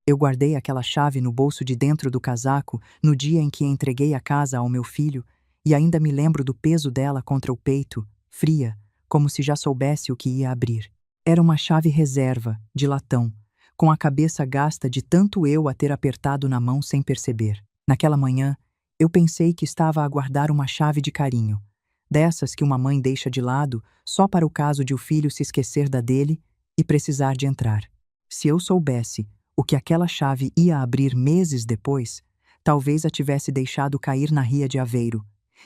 Eu guardei aquela chave no bolso de dentro do casaco no dia em que entreguei a casa ao meu filho, e ainda me lembro do peso dela contra o peito, fria, como se já soubesse o que ia abrir. Era uma chave reserva, de latão, com a cabeça gasta de tanto eu a ter apertado na mão sem perceber. Naquela manhã, eu pensei que estava a guardar uma chave de carinho, dessas que uma mãe deixa de lado só para o caso de o filho se esquecer da dele e precisar de entrar. Se eu soubesse o que aquela chave ia abrir meses depois, talvez a tivesse deixado cair na ria de Aveiro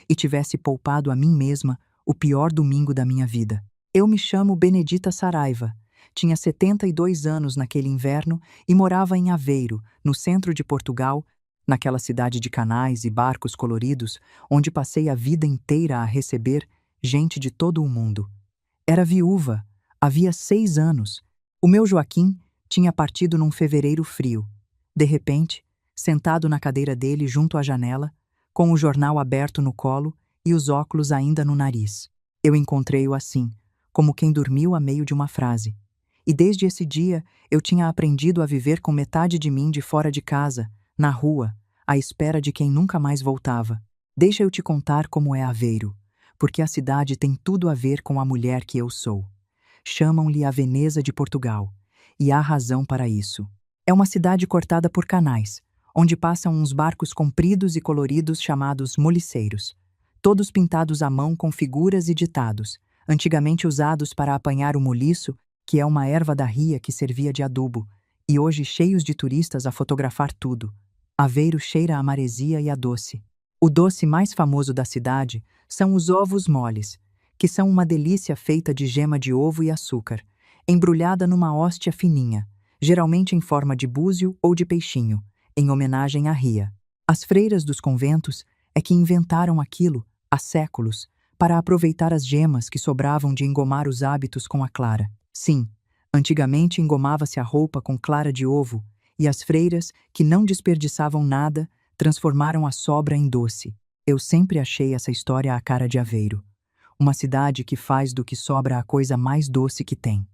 e tivesse poupado a mim mesma o pior domingo da minha vida. Eu me chamo Benedita Saraiva, tinha 72 anos naquele inverno e morava em Aveiro, no centro de Portugal, naquela cidade de canais e barcos coloridos, onde passei a vida inteira a receber gente de todo o mundo. Era viúva, havia 6 anos. O meu Joaquim tinha partido num fevereiro frio. De repente, sentado na cadeira dele junto à janela, com o jornal aberto no colo e os óculos ainda no nariz. Eu encontrei-o assim, como quem dormiu a meio de uma frase. E desde esse dia eu tinha aprendido a viver com metade de mim de fora de casa, na rua, à espera de quem nunca mais voltava. Deixa eu te contar como é Aveiro, porque a cidade tem tudo a ver com a mulher que eu sou. Chamam-lhe a Veneza de Portugal, e há razão para isso. É uma cidade cortada por canais, onde passam uns barcos compridos e coloridos chamados moliceiros, todos pintados à mão com figuras e ditados, antigamente usados para apanhar o moliço, que é uma erva da ria que servia de adubo, e hoje cheios de turistas a fotografar tudo. Aveiro cheira a maresia e a doce. O doce mais famoso da cidade são os ovos moles, que são uma delícia feita de gema de ovo e açúcar, embrulhada numa hóstia fininha, geralmente em forma de búzio ou de peixinho, em homenagem à ria. As freiras dos conventos é que inventaram aquilo, há séculos, para aproveitar as gemas que sobravam de engomar os hábitos com a clara. Sim, antigamente engomava-se a roupa com clara de ovo, e as freiras, que não desperdiçavam nada, transformaram a sobra em doce. Eu sempre achei essa história a cara de Aveiro. Uma cidade que faz do que sobra a coisa mais doce que tem.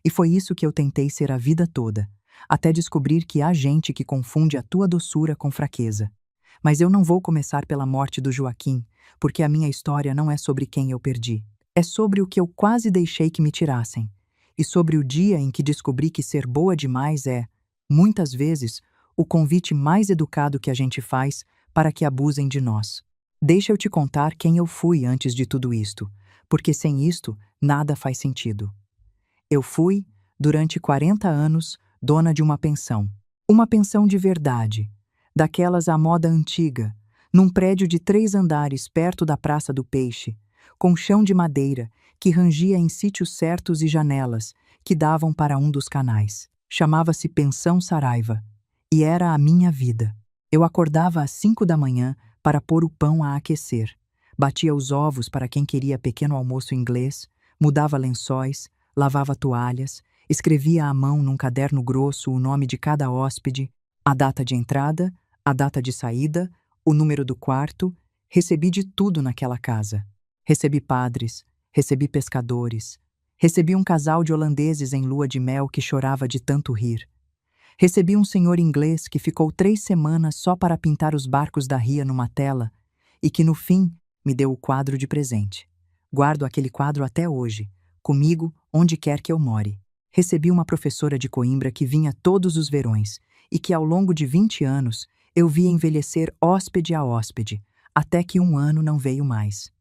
E foi isso que eu tentei ser a vida toda, até descobrir que há gente que confunde a tua doçura com fraqueza. Mas eu não vou começar pela morte do Joaquim, porque a minha história não é sobre quem eu perdi. É sobre o que eu quase deixei que me tirassem. E sobre o dia em que descobri que ser boa demais é, muitas vezes, o convite mais educado que a gente faz para que abusem de nós. Deixa eu te contar quem eu fui antes de tudo isto, porque sem isto, nada faz sentido. Eu fui, durante 40 anos, dona de uma pensão. Uma pensão de verdade, daquelas à moda antiga, num prédio de 3 andares perto da Praça do Peixe, com chão de madeira que rangia em sítios certos e janelas que davam para um dos canais. Chamava-se Pensão Saraiva, e era a minha vida. Eu acordava às 5 da manhã para pôr o pão a aquecer, batia os ovos para quem queria pequeno almoço inglês, mudava lençóis, lavava toalhas, escrevia à mão num caderno grosso o nome de cada hóspede, a data de entrada, a data de saída, o número do quarto. Recebi de tudo naquela casa. Recebi padres, recebi pescadores, recebi um casal de holandeses em lua de mel que chorava de tanto rir. Recebi um senhor inglês que ficou 3 semanas só para pintar os barcos da ria numa tela e que, no fim, me deu o quadro de presente. Guardo aquele quadro até hoje, comigo onde quer que eu more. Recebi uma professora de Coimbra que vinha todos os verões e que, ao longo de 20 anos, eu via envelhecer hóspede a hóspede, até que um ano não veio mais.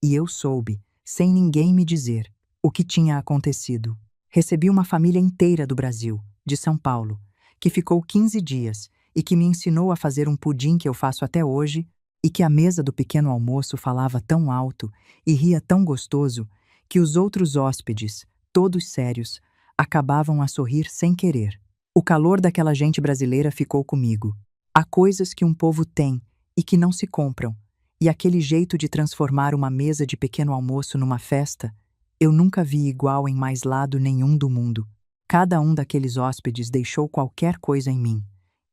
E eu soube, sem ninguém me dizer, o que tinha acontecido. Recebi uma família inteira do Brasil, de São Paulo, que ficou 15 dias e que me ensinou a fazer um pudim que eu faço até hoje e que à mesa do pequeno almoço falava tão alto e ria tão gostoso que os outros hóspedes, todos sérios, acabavam a sorrir sem querer. O calor daquela gente brasileira ficou comigo. Há coisas que um povo tem e que não se compram, e aquele jeito de transformar uma mesa de pequeno almoço numa festa, eu nunca vi igual em mais lado nenhum do mundo. Cada um daqueles hóspedes deixou qualquer coisa em mim,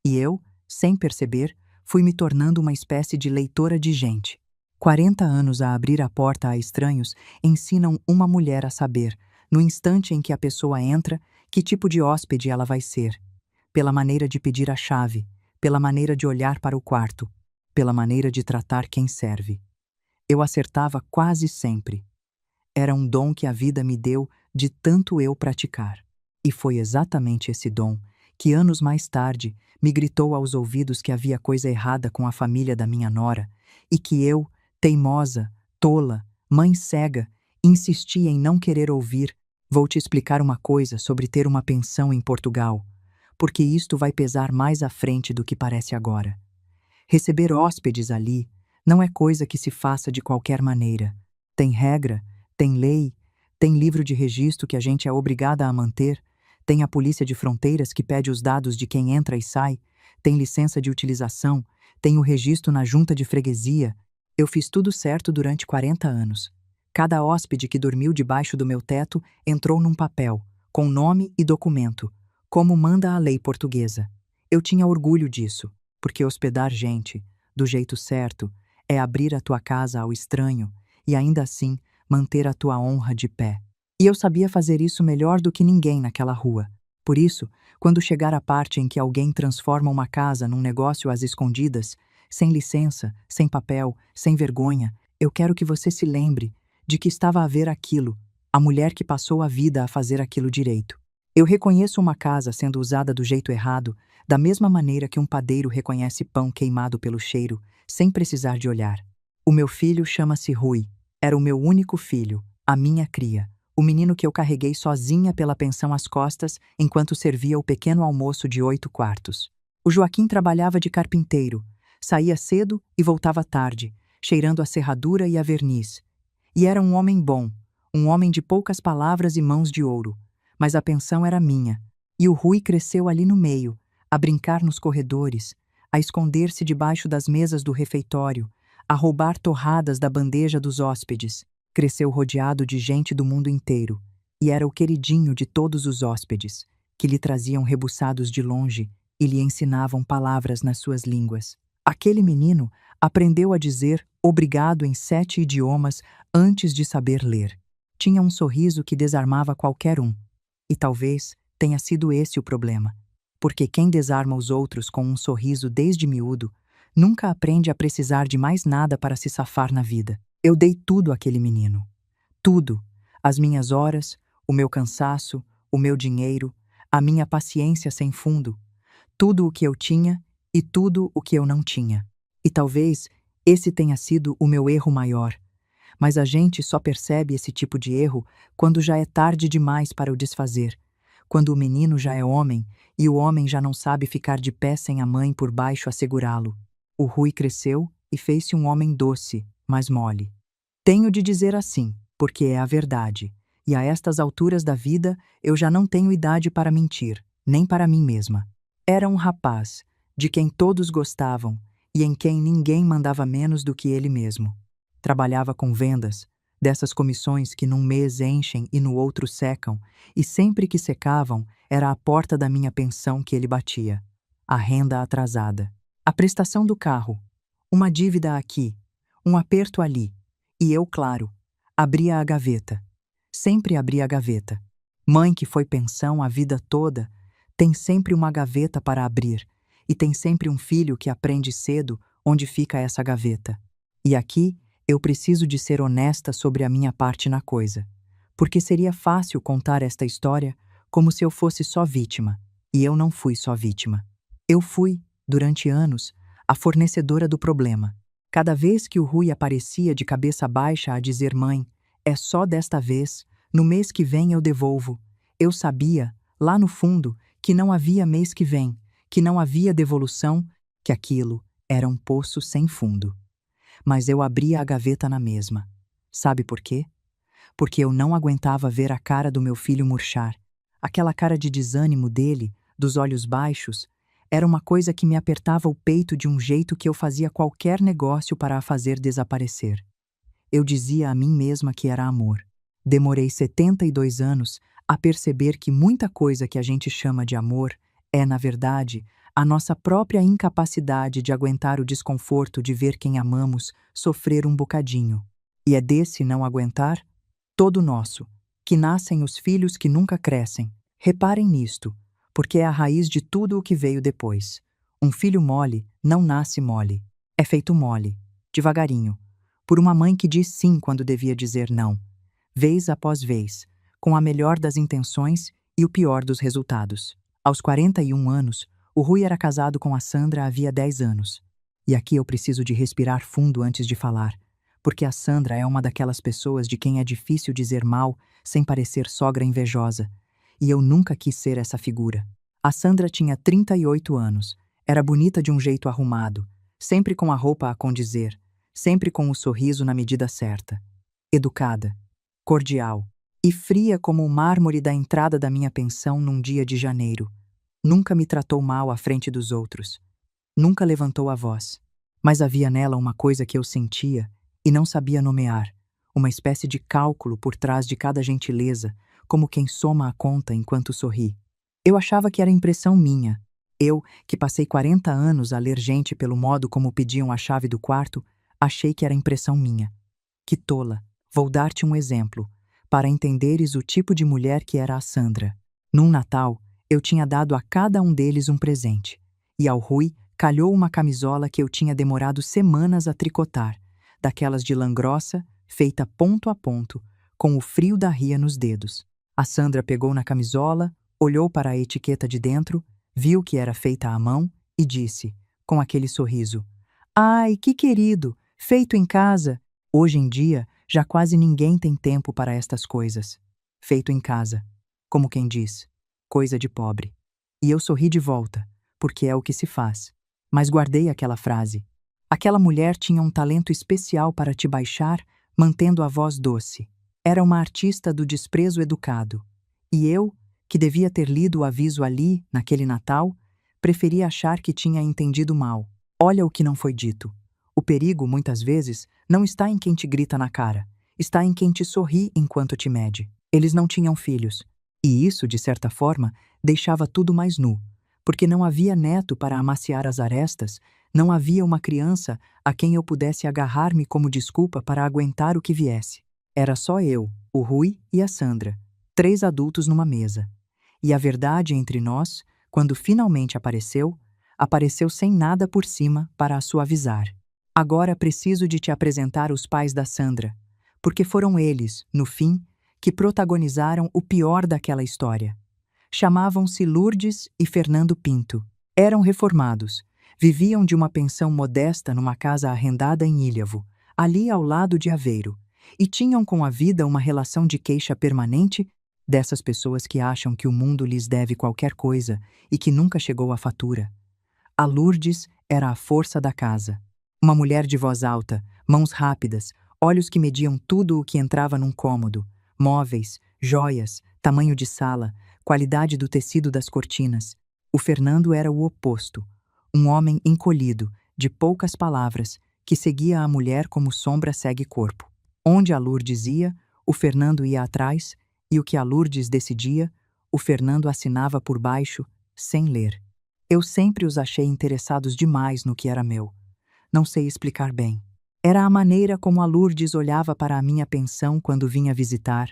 e eu, sem perceber, fui me tornando uma espécie de leitora de gente. 40 anos a abrir a porta a estranhos ensinam uma mulher a saber, no instante em que a pessoa entra, que tipo de hóspede ela vai ser. pela maneira de pedir a chave, pela maneira de olhar para o quarto, pela maneira de tratar quem serve. Eu acertava quase sempre. Era um dom que a vida me deu de tanto eu praticar. E foi exatamente esse dom que, anos mais tarde, me gritou aos ouvidos que havia coisa errada com a família da minha nora e que eu, teimosa, tola, mãe cega, insistia em não querer ouvir. Vou te explicar uma coisa sobre ter uma pensão em Portugal, porque isto vai pesar mais à frente do que parece agora. Receber hóspedes ali não é coisa que se faça de qualquer maneira. Tem regra, tem lei, tem livro de registro que a gente é obrigada a manter, tem a polícia de fronteiras que pede os dados de quem entra e sai, tem licença de utilização, tem o registro na junta de freguesia. Eu fiz tudo certo durante 40 anos. Cada hóspede que dormiu debaixo do meu teto entrou num papel, com nome e documento, como manda a lei portuguesa. Eu tinha orgulho disso, porque hospedar gente, do jeito certo, é abrir a tua casa ao estranho e ainda assim manter a tua honra de pé. E eu sabia fazer isso melhor do que ninguém naquela rua. Por isso, quando chegar a parte em que alguém transforma uma casa num negócio às escondidas, sem licença, sem papel, sem vergonha, eu quero que você se lembre de que estava a ver aquilo, a mulher que passou a vida a fazer aquilo direito. Eu reconheço uma casa sendo usada do jeito errado, da mesma maneira que um padeiro reconhece pão queimado pelo cheiro, sem precisar de olhar. O meu filho chama-se Rui. Era o meu único filho, a minha cria, o menino que eu carreguei sozinha pela pensão às costas enquanto servia o pequeno almoço de 8 quartos. O Joaquim trabalhava de carpinteiro, saía cedo e voltava tarde, cheirando a serradura e a verniz. E era um homem bom, um homem de poucas palavras e mãos de ouro. Mas a pensão era minha, e o Rui cresceu ali no meio, a brincar nos corredores, a esconder-se debaixo das mesas do refeitório, a roubar torradas da bandeja dos hóspedes. Cresceu rodeado de gente do mundo inteiro, e era o queridinho de todos os hóspedes, que lhe traziam rebuçados de longe e lhe ensinavam palavras nas suas línguas. Aquele menino aprendeu a dizer obrigado em 7 idiomas antes de saber ler. Tinha um sorriso que desarmava qualquer um. E talvez tenha sido esse o problema, porque quem desarma os outros com um sorriso desde miúdo nunca aprende a precisar de mais nada para se safar na vida. Eu dei tudo àquele menino. Tudo. As minhas horas, o meu cansaço, o meu dinheiro, a minha paciência sem fundo. Tudo o que eu tinha e tudo o que eu não tinha. E talvez esse tenha sido o meu erro maior. Mas a gente só percebe esse tipo de erro quando já é tarde demais para o desfazer, quando o menino já é homem e o homem já não sabe ficar de pé sem a mãe por baixo a segurá-lo. O Rui cresceu e fez-se um homem doce, mas mole. Tenho de dizer assim, porque é a verdade, e a estas alturas da vida eu já não tenho idade para mentir, nem para mim mesma. Era um rapaz, de quem todos gostavam e em quem ninguém mandava menos do que ele mesmo. Trabalhava com vendas, dessas comissões que num mês enchem e no outro secam, e sempre que secavam era a porta da minha pensão que ele batia. A renda atrasada, a prestação do carro, uma dívida aqui, um aperto ali, e eu, claro, abria a gaveta. Sempre abria a gaveta. Mãe que foi pensão a vida toda, tem sempre uma gaveta para abrir, e tem sempre um filho que aprende cedo onde fica essa gaveta. E aqui, eu preciso de ser honesta sobre a minha parte na coisa, porque seria fácil contar esta história como se eu fosse só vítima, e eu não fui só vítima. Eu fui, durante anos, a fornecedora do problema. Cada vez que o Rui aparecia de cabeça baixa a dizer mãe, é só desta vez, no mês que vem eu devolvo, eu sabia, lá no fundo, que não havia mês que vem, que não havia devolução, que aquilo era um poço sem fundo. Mas eu abria a gaveta na mesma. Sabe por quê? Porque eu não aguentava ver a cara do meu filho murchar. Aquela cara de desânimo dele, dos olhos baixos, era uma coisa que me apertava o peito de um jeito que eu fazia qualquer negócio para a fazer desaparecer. Eu dizia a mim mesma que era amor. Demorei 72 anos a perceber que muita coisa que a gente chama de amor é, na verdade, a nossa própria incapacidade de aguentar o desconforto de ver quem amamos sofrer um bocadinho. E é desse não aguentar, todo nosso, que nascem os filhos que nunca crescem. Reparem nisto, porque é a raiz de tudo o que veio depois. Um filho mole não nasce mole. É feito mole, devagarinho, por uma mãe que diz sim quando devia dizer não, vez após vez, com a melhor das intenções e o pior dos resultados. Aos 41 anos, o Rui era casado com a Sandra havia 10 anos. E aqui eu preciso de respirar fundo antes de falar, porque a Sandra é uma daquelas pessoas de quem é difícil dizer mal sem parecer sogra invejosa, e eu nunca quis ser essa figura. A Sandra tinha 38 anos, era bonita de um jeito arrumado, sempre com a roupa a condizer, sempre com o sorriso na medida certa. Educada, cordial e fria como o mármore da entrada da minha pensão num dia de janeiro. Nunca me tratou mal à frente dos outros. Nunca levantou a voz. Mas havia nela uma coisa que eu sentia e não sabia nomear, uma espécie de cálculo por trás de cada gentileza, como quem soma a conta enquanto sorri. Eu achava que era impressão minha. Eu, que passei 40 anos a ler gente pelo modo como pediam a chave do quarto, achei que era impressão minha. Que tola! Vou dar-te um exemplo, para entenderes o tipo de mulher que era a Sandra. Num Natal, eu tinha dado a cada um deles um presente, e ao Rui calhou uma camisola que eu tinha demorado semanas a tricotar, daquelas de lã grossa, feita ponto a ponto, com o frio da ria nos dedos. A Sandra pegou na camisola, olhou para a etiqueta de dentro, viu que era feita à mão e disse, com aquele sorriso: "Ai, que querido! Feito em casa!" Hoje em dia, já quase ninguém tem tempo para estas coisas. Feito em casa, como quem diz, coisa de pobre. E eu sorri de volta, porque é o que se faz. Mas guardei aquela frase. Aquela mulher tinha um talento especial para te baixar, mantendo a voz doce. Era uma artista do desprezo educado. E eu, que devia ter lido o aviso ali, naquele Natal, preferi achar que tinha entendido mal. Olha o que não foi dito. O perigo, muitas vezes, não está em quem te grita na cara, está em quem te sorri enquanto te mede. Eles não tinham filhos, e isso, de certa forma, deixava tudo mais nu, porque não havia neto para amaciar as arestas, não havia uma criança a quem eu pudesse agarrar-me como desculpa para aguentar o que viesse. Era só eu, o Rui e a Sandra, 3 adultos numa mesa. E a verdade entre nós, quando finalmente apareceu, apareceu sem nada por cima para a suavizar. Agora preciso de te apresentar os pais da Sandra, porque foram eles, no fim, que protagonizaram o pior daquela história. Chamavam-se Lourdes e Fernando Pinto. Eram reformados, viviam de uma pensão modesta numa casa arrendada em Ilhavo, ali ao lado de Aveiro, e tinham com a vida uma relação de queixa permanente dessas pessoas que acham que o mundo lhes deve qualquer coisa e que nunca chegou à fatura. A Lourdes era a força da casa. Uma mulher de voz alta, mãos rápidas, olhos que mediam tudo o que entrava num cômodo, móveis, joias, tamanho de sala, qualidade do tecido das cortinas. O Fernando era o oposto, um homem encolhido, de poucas palavras, que seguia a mulher como sombra segue corpo. Onde a Lourdes ia, o Fernando ia atrás, e o que a Lourdes decidia, o Fernando assinava por baixo, sem ler. Eu sempre os achei interessados demais no que era meu. Não sei explicar bem. Era a maneira como a Lourdes olhava para a minha pensão quando vinha visitar,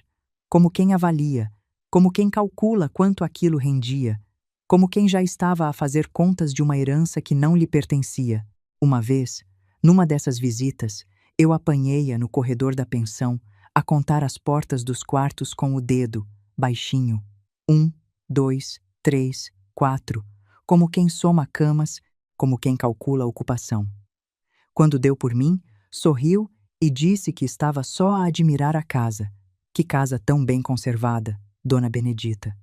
como quem avalia, como quem calcula quanto aquilo rendia, como quem já estava a fazer contas de uma herança que não lhe pertencia. Uma vez, numa dessas visitas, eu apanhei-a no corredor da pensão, a contar as portas dos quartos com o dedo, baixinho. 1, 2, 3, 4, como quem soma camas, como quem calcula a ocupação. Quando deu por mim, sorriu e disse que estava só a admirar a casa. Que casa tão bem conservada, Dona Benedita.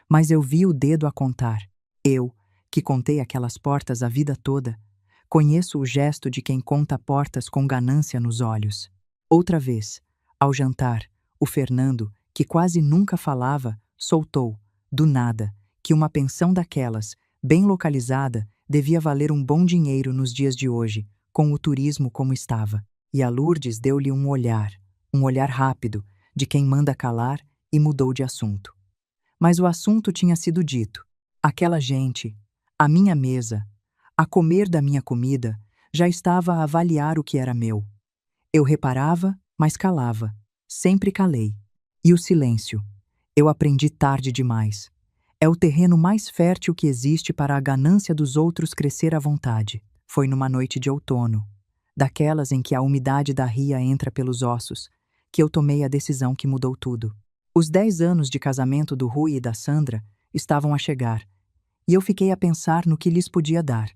Mas eu vi o dedo a contar. Eu, que contei aquelas portas a vida toda, conheço o gesto de quem conta portas com ganância nos olhos. Outra vez, ao jantar, o Fernando, que quase nunca falava, soltou, do nada, que uma pensão daquelas, bem localizada, devia valer um bom dinheiro nos dias de hoje, com o turismo como estava. E a Lourdes deu-lhe um olhar rápido, de quem manda calar, e mudou de assunto. Mas o assunto tinha sido dito. Aquela gente, a minha mesa, a comer da minha comida, já estava a avaliar o que era meu. Eu reparava, mas calava. Sempre calei. E o silêncio. Eu aprendi tarde demais. É o terreno mais fértil que existe para a ganância dos outros crescer à vontade. Foi numa noite de outono, daquelas em que a umidade da ria entra pelos ossos, que eu tomei a decisão que mudou tudo. Os 10 anos de casamento do Rui e da Sandra estavam a chegar, e eu fiquei a pensar no que lhes podia dar.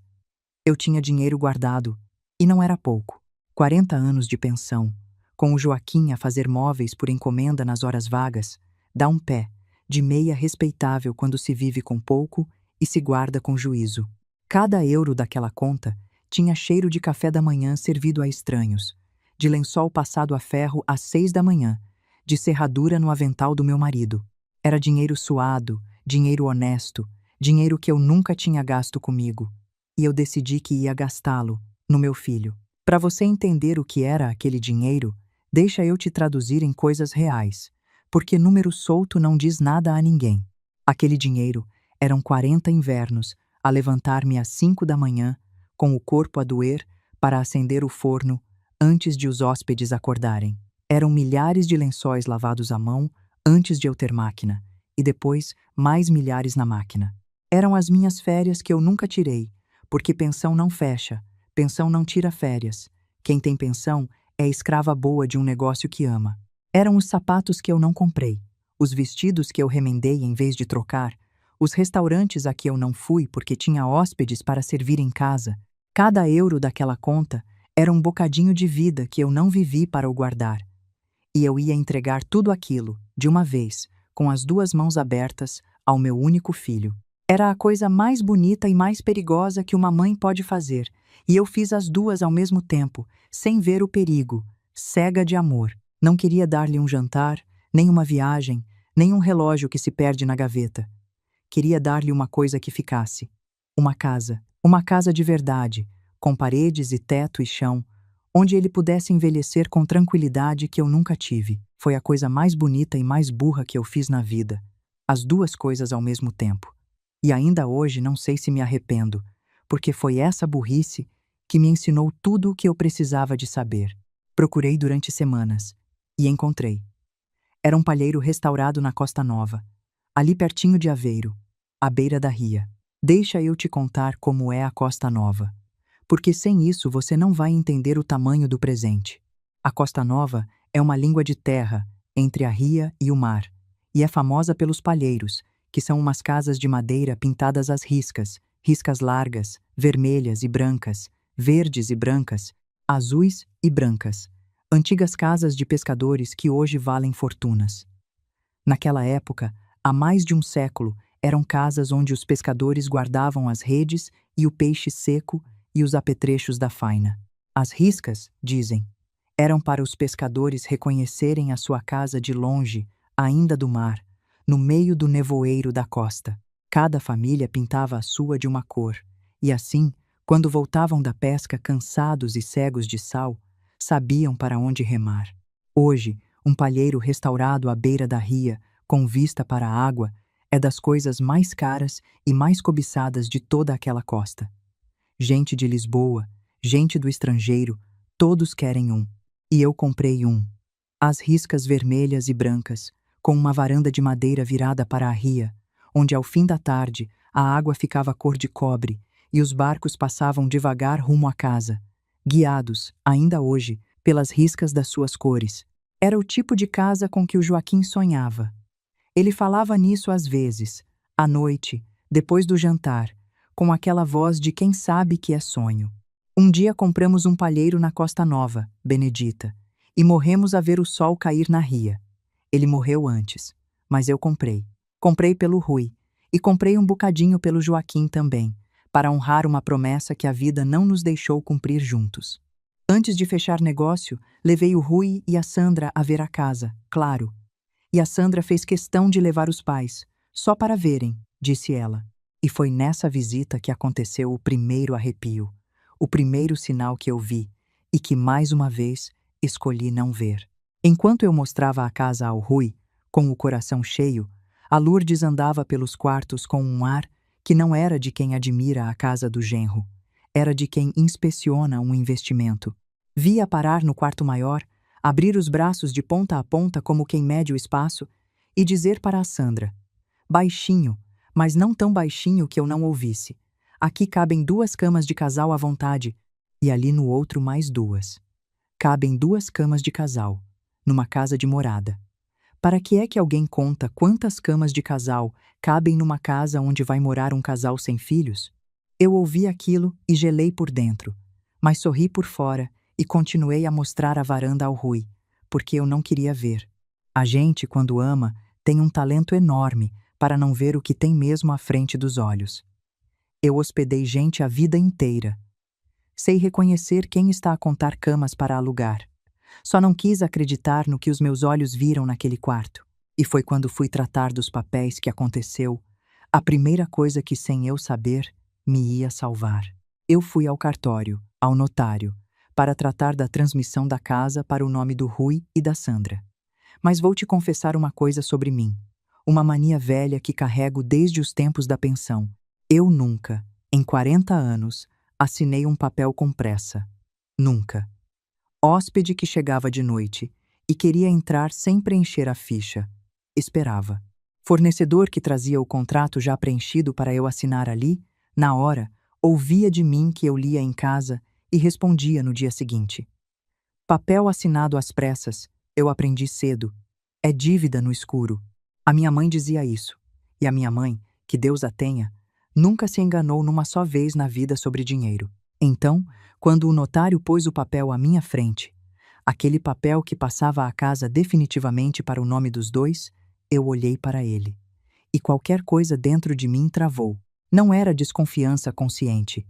Eu tinha dinheiro guardado, e não era pouco. 40 anos de pensão, com o Joaquim a fazer móveis por encomenda nas horas vagas, dá um pé de meia respeitável quando se vive com pouco e se guarda com juízo. Cada euro daquela conta tinha cheiro de café da manhã servido a estranhos, de lençol passado a ferro às 6 da manhã, de serradura no avental do meu marido. Era dinheiro suado, dinheiro honesto, dinheiro que eu nunca tinha gasto comigo. E eu decidi que ia gastá-lo no meu filho. Para você entender o que era aquele dinheiro, deixa eu te traduzir em coisas reais, porque número solto não diz nada a ninguém. Aquele dinheiro eram 40 invernos a levantar-me às 5 da manhã, com o corpo a doer, para acender o forno antes de os hóspedes acordarem. Eram milhares de lençóis lavados à mão antes de eu ter máquina, e depois mais milhares na máquina. Eram as minhas férias que eu nunca tirei, porque pensão não fecha, pensão não tira férias. Quem tem pensão é escrava boa de um negócio que ama. Eram os sapatos que eu não comprei, os vestidos que eu remendei em vez de trocar, os restaurantes a que eu não fui porque tinha hóspedes para servir em casa. Cada euro daquela conta era um bocadinho de vida que eu não vivi para o guardar. E eu ia entregar tudo aquilo, de uma vez, com as 2 mãos abertas, ao meu único filho. Era a coisa mais bonita e mais perigosa que uma mãe pode fazer, e eu fiz as duas ao mesmo tempo, sem ver o perigo, cega de amor. Não queria dar-lhe um jantar, nem uma viagem, nem um relógio que se perde na gaveta. Queria dar-lhe uma coisa que ficasse. Uma casa de verdade, com paredes e teto e chão, onde ele pudesse envelhecer com tranquilidade que eu nunca tive. Foi a coisa mais bonita e mais burra que eu fiz na vida. As 2 coisas ao mesmo tempo. E ainda hoje não sei se me arrependo, porque foi essa burrice que me ensinou tudo o que eu precisava de saber. Procurei durante semanas, e encontrei. Era um palheiro restaurado na Costa Nova, ali pertinho de Aveiro, à beira da ria. Deixa eu te contar como é a Costa Nova, porque sem isso você não vai entender o tamanho do presente. A Costa Nova é uma língua de terra entre a ria e o mar, e é famosa pelos palheiros, que são umas casas de madeira pintadas às riscas, riscas largas, vermelhas e brancas, verdes e brancas, azuis e brancas. Antigas casas de pescadores que hoje valem fortunas. Naquela época, há mais de um século, eram casas onde os pescadores guardavam as redes e o peixe seco e os apetrechos da faina. As riscas, dizem, eram para os pescadores reconhecerem a sua casa de longe, ainda do mar, no meio do nevoeiro da costa. Cada família pintava a sua de uma cor, e assim, quando voltavam da pesca cansados e cegos de sal, sabiam para onde remar. Hoje, um palheiro restaurado à beira da ria, com vista para a água, é das coisas mais caras e mais cobiçadas de toda aquela costa. Gente de Lisboa, gente do estrangeiro, todos querem um. E eu comprei um. As riscas vermelhas e brancas, com uma varanda de madeira virada para a ria, onde ao fim da tarde a água ficava cor de cobre e os barcos passavam devagar rumo à casa, guiados, ainda hoje, pelas riscas das suas cores. Era o tipo de casa com que o Joaquim sonhava. Ele falava nisso às vezes, à noite, depois do jantar, com aquela voz de quem sabe que é sonho. Um dia compramos um palheiro na Costa Nova, Benedita, e morremos a ver o sol cair na ria. Ele morreu antes, mas eu comprei. Comprei pelo Rui, e comprei um bocadinho pelo Joaquim também, para honrar uma promessa que a vida não nos deixou cumprir juntos. Antes de fechar negócio, levei o Rui e a Sandra a ver a casa, claro. E a Sandra fez questão de levar os pais, só para verem, disse ela. E foi nessa visita que aconteceu o primeiro arrepio, o primeiro sinal que eu vi, e que mais uma vez escolhi não ver. Enquanto eu mostrava a casa ao Rui, com o coração cheio, a Lourdes andava pelos quartos com um ar que não era de quem admira a casa do genro, era de quem inspeciona um investimento. Via parar no quarto maior, abrir os braços de ponta a ponta como quem mede o espaço, e dizer para a Sandra, baixinho, mas não tão baixinho que eu não ouvisse. Aqui cabem 2 camas de casal à vontade, e ali no outro mais 2. Cabem 2 camas de casal, numa casa de morada. Para que é que alguém conta quantas camas de casal cabem numa casa onde vai morar um casal sem filhos? Eu ouvi aquilo e gelei por dentro, mas sorri por fora e continuei a mostrar a varanda ao Rui, porque eu não queria ver. A gente, quando ama, tem um talento enorme para não ver o que tem mesmo à frente dos olhos. Eu hospedei gente a vida inteira. Sei reconhecer quem está a contar camas para alugar. Só não quis acreditar no que os meus olhos viram naquele quarto. E foi quando fui tratar dos papéis que aconteceu, a primeira coisa que, sem eu saber, me ia salvar. Eu fui ao cartório, ao notário, para tratar da transmissão da casa para o nome do Rui e da Sandra. Mas vou te confessar uma coisa sobre mim. Uma mania velha que carrego desde os tempos da pensão. Eu nunca, em 40 anos, assinei um papel com pressa. Nunca. Hóspede que chegava de noite e queria entrar sem preencher a ficha. Esperava. Fornecedor que trazia o contrato já preenchido para eu assinar ali, na hora, ouvia de mim que eu lia em casa e respondia no dia seguinte. Papel assinado às pressas, eu aprendi cedo. É dívida no escuro. A minha mãe dizia isso. E a minha mãe, que Deus a tenha, nunca se enganou numa só vez na vida sobre dinheiro. Então, quando o notário pôs o papel à minha frente, aquele papel que passava a casa definitivamente para o nome dos dois, eu olhei para ele. E qualquer coisa dentro de mim travou. Não era desconfiança consciente.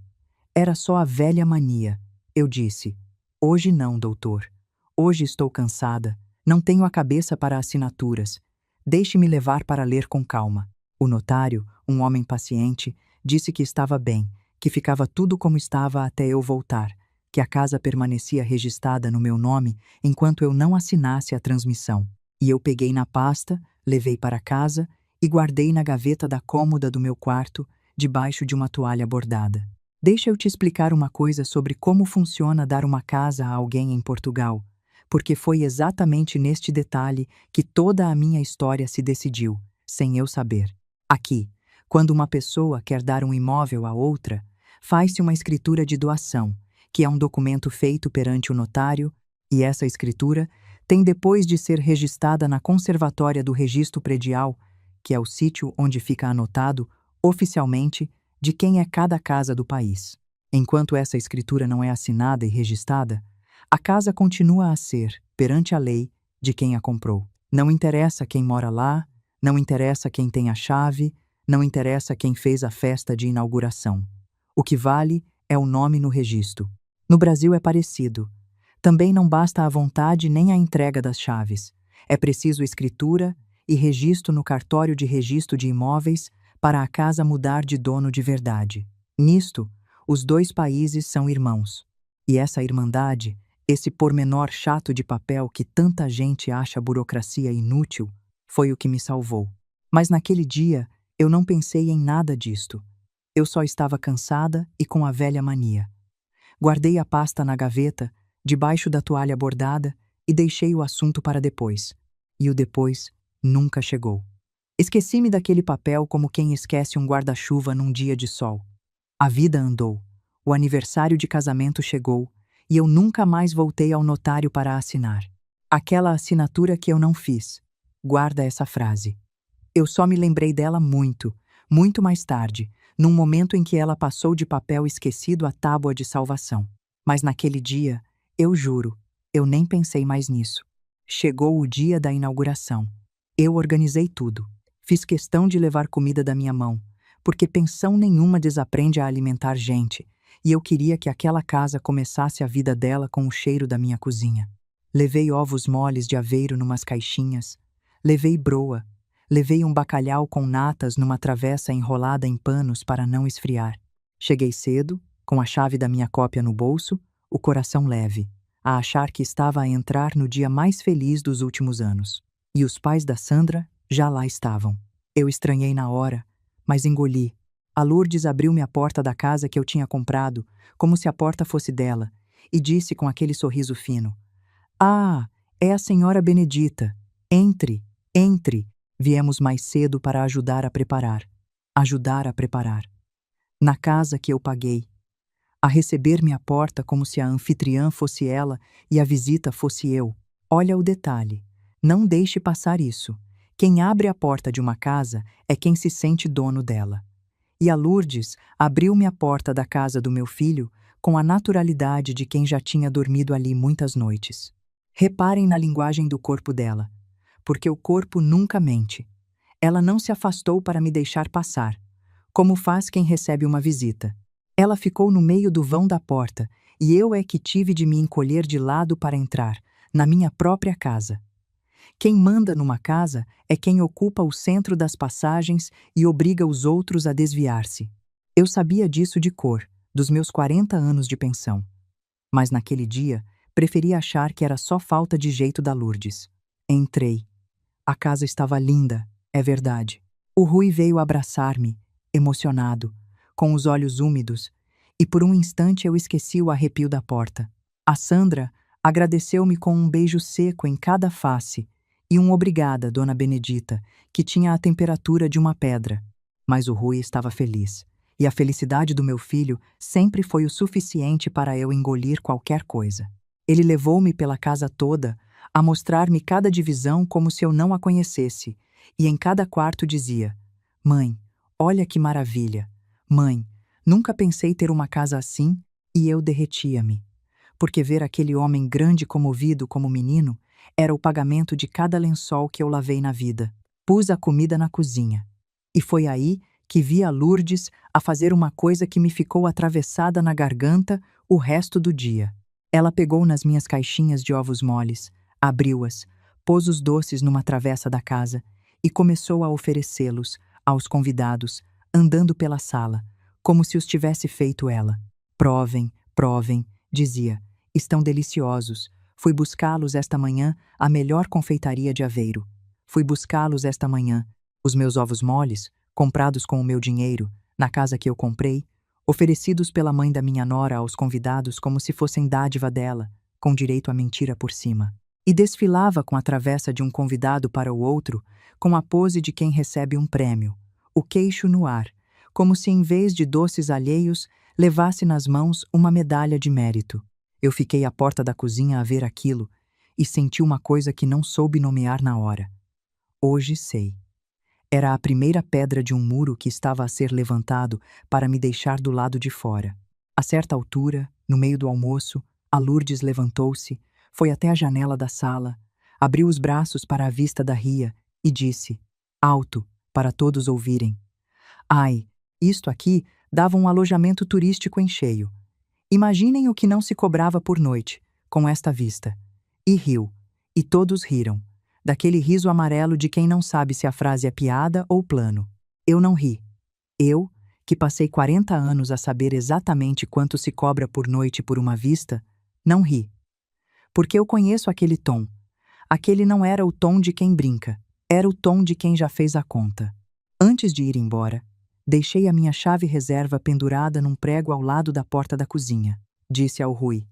Era só a velha mania. Eu disse: hoje não, doutor. Hoje estou cansada. Não tenho a cabeça para assinaturas. Deixe-me levar para ler com calma. O notário, um homem paciente, disse que estava bem, que ficava tudo como estava até eu voltar, que a casa permanecia registrada no meu nome enquanto eu não assinasse a transmissão. E eu peguei na pasta, levei para casa e guardei na gaveta da cômoda do meu quarto, debaixo de uma toalha bordada. Deixa eu te explicar uma coisa sobre como funciona dar uma casa a alguém em Portugal, porque foi exatamente neste detalhe que toda a minha história se decidiu, sem eu saber. Aqui, quando uma pessoa quer dar um imóvel a outra, faz-se uma escritura de doação, que é um documento feito perante o notário, e essa escritura tem depois de ser registrada na Conservatória do Registro Predial, que é o sítio onde fica anotado, oficialmente, de quem é cada casa do país. Enquanto essa escritura não é assinada e registrada, a casa continua a ser, perante a lei, de quem a comprou. Não interessa quem mora lá, não interessa quem tem a chave, não interessa quem fez a festa de inauguração. O que vale é o nome no registro. No Brasil é parecido. Também não basta a vontade nem a entrega das chaves. É preciso escritura e registro no cartório de registro de imóveis para a casa mudar de dono de verdade. Nisto, os dois países são irmãos. E essa irmandade, esse pormenor chato de papel que tanta gente acha burocracia inútil, foi o que me salvou. Mas naquele dia, eu não pensei em nada disto. Eu só estava cansada e com a velha mania. Guardei a pasta na gaveta, debaixo da toalha bordada, e deixei o assunto para depois. E o depois nunca chegou. Esqueci-me daquele papel como quem esquece um guarda-chuva num dia de sol. A vida andou. O aniversário de casamento chegou, e eu nunca mais voltei ao notário para assinar. Aquela assinatura que eu não fiz. Guarda essa frase. Eu só me lembrei dela muito, muito mais tarde, num momento em que ela passou de papel esquecido à tábua de salvação. Mas naquele dia, eu juro, eu nem pensei mais nisso. Chegou o dia da inauguração. Eu organizei tudo. Fiz questão de levar comida da minha mão, porque pensão nenhuma desaprende a alimentar gente, e eu queria que aquela casa começasse a vida dela com o cheiro da minha cozinha. Levei ovos moles de aveiro numas caixinhas, levei broa, levei um bacalhau com natas numa travessa enrolada em panos para não esfriar. Cheguei cedo, com a chave da minha cópia no bolso, o coração leve, a achar que estava a entrar no dia mais feliz dos últimos anos. E os pais da Sandra já lá estavam. Eu estranhei na hora, mas engoli. A Lourdes abriu-me a porta da casa que eu tinha comprado, como se a porta fosse dela, e disse com aquele sorriso fino: "Ah, é a senhora Benedita. Entre, entre. Viemos mais cedo para ajudar a preparar." ajudar a preparar. Na casa que eu paguei, a receber-me à porta como se a anfitriã fosse ela e a visita fosse eu. Olha o detalhe. Não deixe passar isso. Quem abre a porta de uma casa é quem se sente dono dela. E a Lourdes abriu-me a porta da casa do meu filho com a naturalidade de quem já tinha dormido ali muitas noites. Reparem na linguagem do corpo dela, porque o corpo nunca mente. Ela não se afastou para me deixar passar, como faz quem recebe uma visita. Ela ficou no meio do vão da porta e eu é que tive de me encolher de lado para entrar, na minha própria casa. Quem manda numa casa é quem ocupa o centro das passagens e obriga os outros a desviar-se. Eu sabia disso de cor, dos meus 40 anos de pensão. Mas naquele dia, preferi achar que era só falta de jeito da Lourdes. Entrei. A casa estava linda, é verdade. O Rui veio abraçar-me, emocionado, com os olhos úmidos, e por um instante eu esqueci o arrepio da porta. A Sandra agradeceu-me com um beijo seco em cada face e um obrigada, Dona Benedita, que tinha a temperatura de uma pedra. Mas o Rui estava feliz, e a felicidade do meu filho sempre foi o suficiente para eu engolir qualquer coisa. Ele levou-me pela casa toda, a mostrar-me cada divisão como se eu não a conhecesse, e em cada quarto dizia: Mãe, olha que maravilha! Mãe, nunca pensei ter uma casa assim, e eu derretia-me. Porque ver aquele homem grande e comovido como menino era o pagamento de cada lençol que eu lavei na vida. Pus a comida na cozinha. E foi aí que vi a Lourdes a fazer uma coisa que me ficou atravessada na garganta o resto do dia. Ela pegou nas minhas caixinhas de ovos moles, abriu-as, pôs os doces numa travessa da casa e começou a oferecê-los aos convidados, andando pela sala, como se os tivesse feito ela. Provem, provem, dizia, estão deliciosos. Fui buscá-los esta manhã à melhor confeitaria de Aveiro. Fui buscá-los esta manhã. Os meus ovos moles, comprados com o meu dinheiro, na casa que eu comprei, oferecidos pela mãe da minha nora aos convidados como se fossem dádiva dela, com direito à mentira por cima. E desfilava com a travessa de um convidado para o outro, com a pose de quem recebe um prêmio, o queixo no ar, como se em vez de doces alheios, levasse nas mãos uma medalha de mérito. Eu fiquei à porta da cozinha a ver aquilo e senti uma coisa que não soube nomear na hora. Hoje sei. Era a primeira pedra de um muro que estava a ser levantado para me deixar do lado de fora. A certa altura, no meio do almoço, a Lourdes levantou-se, foi até a janela da sala, abriu os braços para a vista da ria e disse, alto, para todos ouvirem: Ai, isto aqui dava um alojamento turístico em cheio. Imaginem o que não se cobrava por noite, com esta vista. E riu. E todos riram. Daquele riso amarelo de quem não sabe se a frase é piada ou plano. Eu não ri. Eu, que passei 40 anos a saber exatamente quanto se cobra por noite por uma vista, não ri. Porque eu conheço aquele tom. Aquele não era o tom de quem brinca, era o tom de quem já fez a conta. Antes de ir embora, deixei a minha chave reserva pendurada num prego ao lado da porta da cozinha. Disse ao Rui: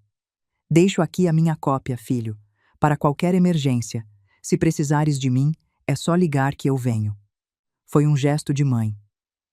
Deixo aqui a minha cópia, filho, para qualquer emergência. Se precisares de mim, é só ligar que eu venho. Foi um gesto de mãe,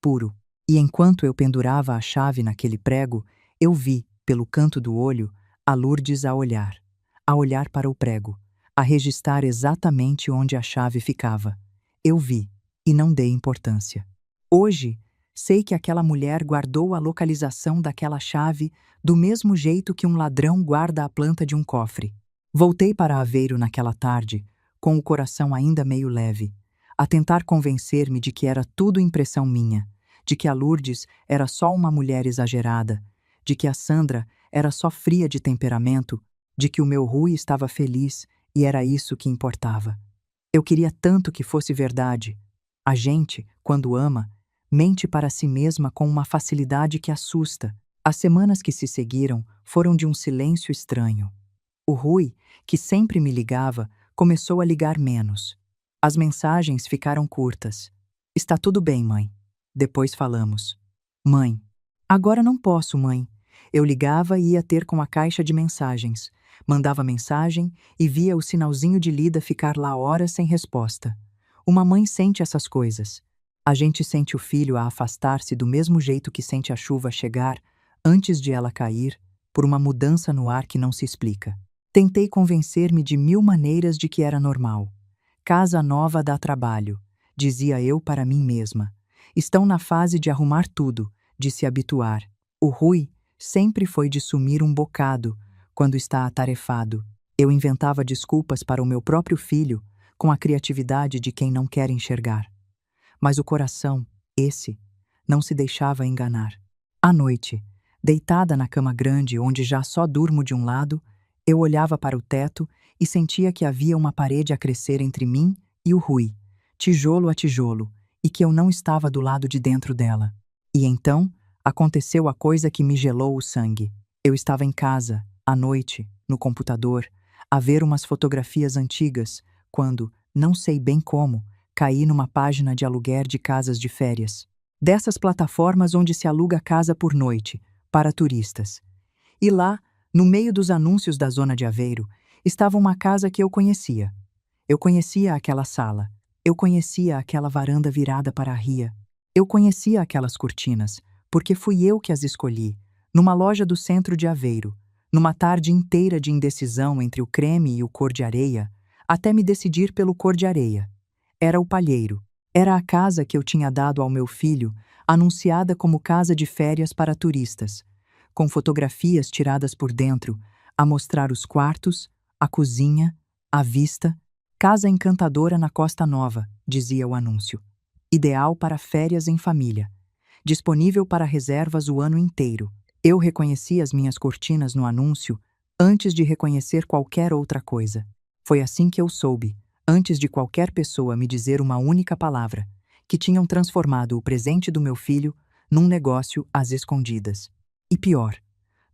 puro. E enquanto eu pendurava a chave naquele prego, eu vi, pelo canto do olho, a Lourdes a olhar para o prego, a registrar exatamente onde a chave ficava. Eu vi, e não dei importância. Hoje, sei que aquela mulher guardou a localização daquela chave do mesmo jeito que um ladrão guarda a planta de um cofre. Voltei para Aveiro naquela tarde, com o coração ainda meio leve, a tentar convencer-me de que era tudo impressão minha, de que a Lourdes era só uma mulher exagerada, de que a Sandra era só fria de temperamento, de que o meu Rui estava feliz e era isso que importava. Eu queria tanto que fosse verdade. A gente, quando ama, mente para si mesma com uma facilidade que assusta. As semanas que se seguiram foram de um silêncio estranho. O Rui, que sempre me ligava, começou a ligar menos. As mensagens ficaram curtas. Está tudo bem, mãe. Depois falamos. Mãe. Agora não posso, mãe. Eu ligava e ia ter com a caixa de mensagens. Mandava mensagem e via o sinalzinho de lida ficar lá horas sem resposta. Uma mãe sente essas coisas. A gente sente o filho a afastar-se do mesmo jeito que sente a chuva chegar, antes de ela cair, por uma mudança no ar que não se explica. Tentei convencer-me de mil maneiras de que era normal. Casa nova dá trabalho, dizia eu para mim mesma. Estão na fase de arrumar tudo, de se habituar. O Rui sempre foi de sumir um bocado, quando está atarefado. Eu inventava desculpas para o meu próprio filho, com a criatividade de quem não quer enxergar. Mas o coração, esse, não se deixava enganar. À noite, deitada na cama grande onde já só durmo de um lado, eu olhava para o teto e sentia que havia uma parede a crescer entre mim e o Rui, tijolo a tijolo, e que eu não estava do lado de dentro dela. E então, aconteceu a coisa que me gelou o sangue. Eu estava em casa, à noite, no computador, a ver umas fotografias antigas, quando, não sei bem como, caí numa página de aluguer de casas de férias. Dessas plataformas onde se aluga casa por noite, para turistas. E lá, no meio dos anúncios da zona de Aveiro, estava uma casa que eu conhecia. Eu conhecia aquela sala. Eu conhecia aquela varanda virada para a ria. Eu conhecia aquelas cortinas, porque fui eu que as escolhi, numa loja do centro de Aveiro, numa tarde inteira de indecisão entre o creme e o cor de areia, até me decidir pelo cor de areia. Era o palheiro. Era a casa que eu tinha dado ao meu filho, anunciada como casa de férias para turistas, com fotografias tiradas por dentro, a mostrar os quartos, a cozinha, a vista. Casa encantadora na Costa Nova, dizia o anúncio. Ideal para férias em família. Disponível para reservas o ano inteiro. Eu reconheci as minhas cortinas no anúncio antes de reconhecer qualquer outra coisa. Foi assim que eu soube, antes de qualquer pessoa me dizer uma única palavra, que tinham transformado o presente do meu filho num negócio às escondidas. E pior,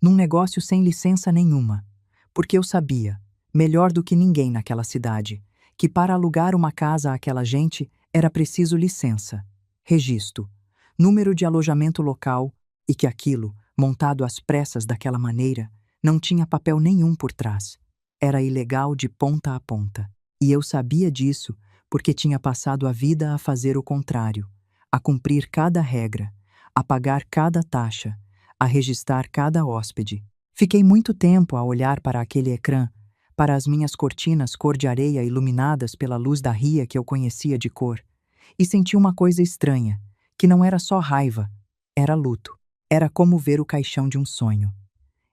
num negócio sem licença nenhuma, porque eu sabia, melhor do que ninguém naquela cidade, que para alugar uma casa àquela gente era preciso licença, registro, número de alojamento local e que aquilo, montado às pressas daquela maneira, não tinha papel nenhum por trás. Era ilegal de ponta a ponta. E eu sabia disso porque tinha passado a vida a fazer o contrário, a cumprir cada regra, a pagar cada taxa, a registrar cada hóspede. Fiquei muito tempo a olhar para aquele ecrã, para as minhas cortinas cor de areia iluminadas pela luz da ria que eu conhecia de cor, e senti uma coisa estranha, que não era só raiva, era luto. Era como ver o caixão de um sonho.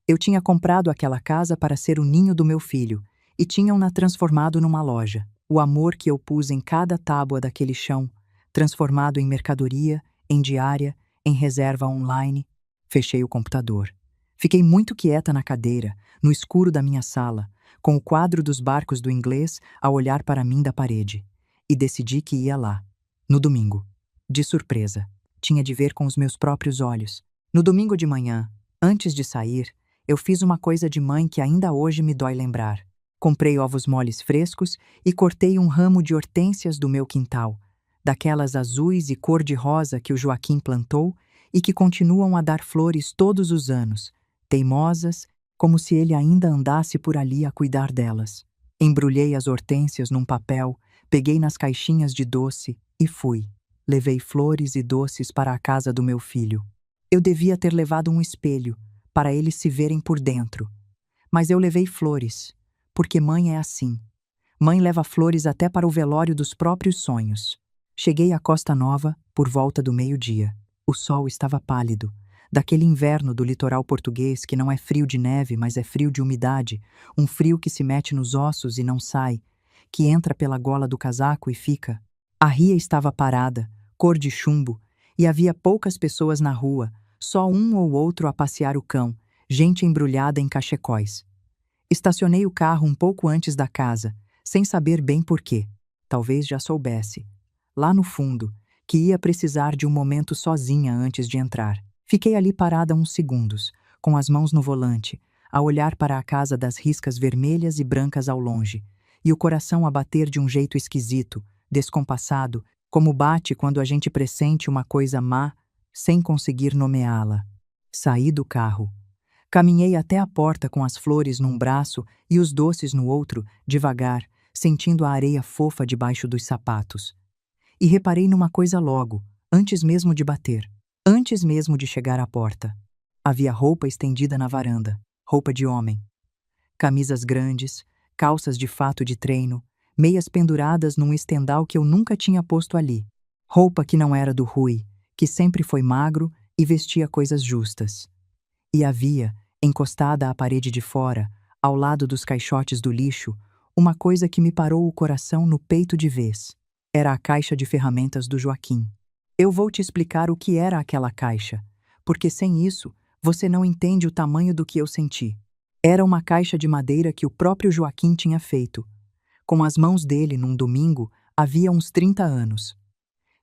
Eu tinha comprado aquela casa para ser o ninho do meu filho, e tinham-na transformado numa loja. O amor que eu pus em cada tábua daquele chão, transformado em mercadoria, em diária, em reserva online. Fechei o computador. Fiquei muito quieta na cadeira, no escuro da minha sala, com o quadro dos barcos do inglês a olhar para mim da parede. E decidi que ia lá, no domingo. De surpresa. Tinha de ver com os meus próprios olhos. No domingo de manhã, antes de sair, eu fiz uma coisa de mãe que ainda hoje me dói lembrar. Comprei ovos moles frescos e cortei um ramo de hortênsias do meu quintal, daquelas azuis e cor-de-rosa que o Joaquim plantou e que continuam a dar flores todos os anos, teimosas, como se ele ainda andasse por ali a cuidar delas. Embrulhei as hortênsias num papel, peguei nas caixinhas de doce e fui. Levei flores e doces para a casa do meu filho. Eu devia ter levado um espelho, para eles se verem por dentro. Mas eu levei flores, porque mãe é assim. Mãe leva flores até para o velório dos próprios sonhos. Cheguei à Costa Nova por volta do meio-dia. O sol estava pálido, daquele inverno do litoral português que não é frio de neve, mas é frio de umidade, um frio que se mete nos ossos e não sai, que entra pela gola do casaco e fica. A ria estava parada, cor de chumbo, e havia poucas pessoas na rua, só um ou outro a passear o cão, gente embrulhada em cachecóis. Estacionei o carro um pouco antes da casa, sem saber bem por quê. Talvez já soubesse. Lá no fundo, que ia precisar de um momento sozinha antes de entrar. Fiquei ali parada uns segundos, com as mãos no volante, a olhar para a casa das riscas vermelhas e brancas ao longe, e o coração a bater de um jeito esquisito, descompassado, como bate quando a gente pressente uma coisa má, sem conseguir nomeá-la. Saí do carro. Caminhei até a porta com as flores num braço e os doces no outro, devagar, sentindo a areia fofa debaixo dos sapatos. e reparei numa coisa logo, antes mesmo de bater, antes mesmo de chegar à porta. Havia roupa estendida na varanda, roupa de homem. Camisas grandes, calças de fato de treino, meias penduradas num estendal que eu nunca tinha posto ali. Roupa que não era do Rui, que sempre foi magro e vestia coisas justas. E havia, encostada à parede de fora, ao lado dos caixotes do lixo, uma coisa que me parou o coração no peito de vez. Era a caixa de ferramentas do Joaquim. Eu vou te explicar o que era aquela caixa, porque sem isso, você não entende o tamanho do que eu senti. Era uma caixa de madeira que o próprio Joaquim tinha feito. Com as mãos dele, num domingo, havia uns 30 anos.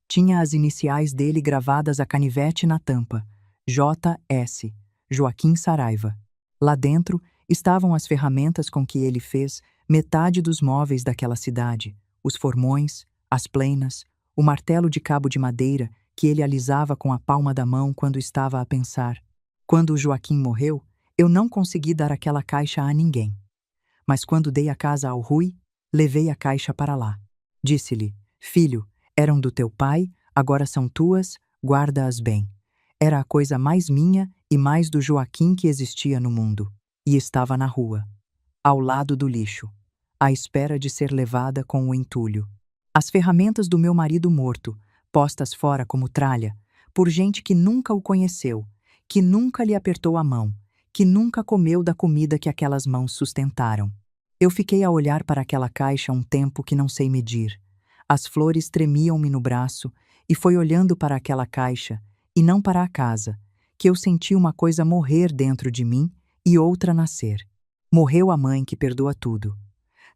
Tinha as iniciais dele gravadas a canivete na tampa, J.S., Joaquim Saraiva. Lá dentro estavam as ferramentas com que ele fez metade dos móveis daquela cidade, os formões, as plenas, o martelo de cabo de madeira que ele alisava com a palma da mão quando estava a pensar. Quando o Joaquim morreu, eu não consegui dar aquela caixa a ninguém. Mas quando dei a casa ao Rui, levei a caixa para lá. Disse-lhe: filho, eram do teu pai, agora são tuas, guarda-as bem. Era a coisa mais minha e mais do Joaquim que existia no mundo. E estava na rua, ao lado do lixo, à espera de ser levada com o entulho. As ferramentas do meu marido morto, postas fora como tralha, por gente que nunca o conheceu, que nunca lhe apertou a mão, que nunca comeu da comida que aquelas mãos sustentaram. Eu fiquei a olhar para aquela caixa um tempo que não sei medir. As flores tremiam-me no braço, e foi olhando para aquela caixa, e não para a casa, que eu senti uma coisa morrer dentro de mim e outra nascer. Morreu a mãe que perdoa tudo.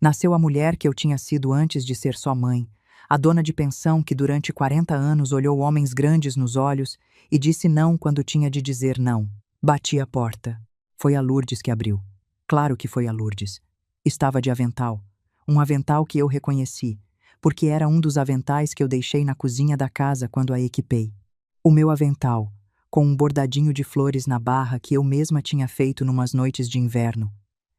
Nasceu a mulher que eu tinha sido antes de ser só mãe, a dona de pensão que durante 40 anos olhou homens grandes nos olhos e disse não quando tinha de dizer não. Bati a porta. Foi a Lourdes que abriu. Claro que foi a Lourdes. Estava de avental. Um avental que eu reconheci, porque era um dos aventais que eu deixei na cozinha da casa quando a equipei. O meu avental, com um bordadinho de flores na barra que eu mesma tinha feito numas noites de inverno.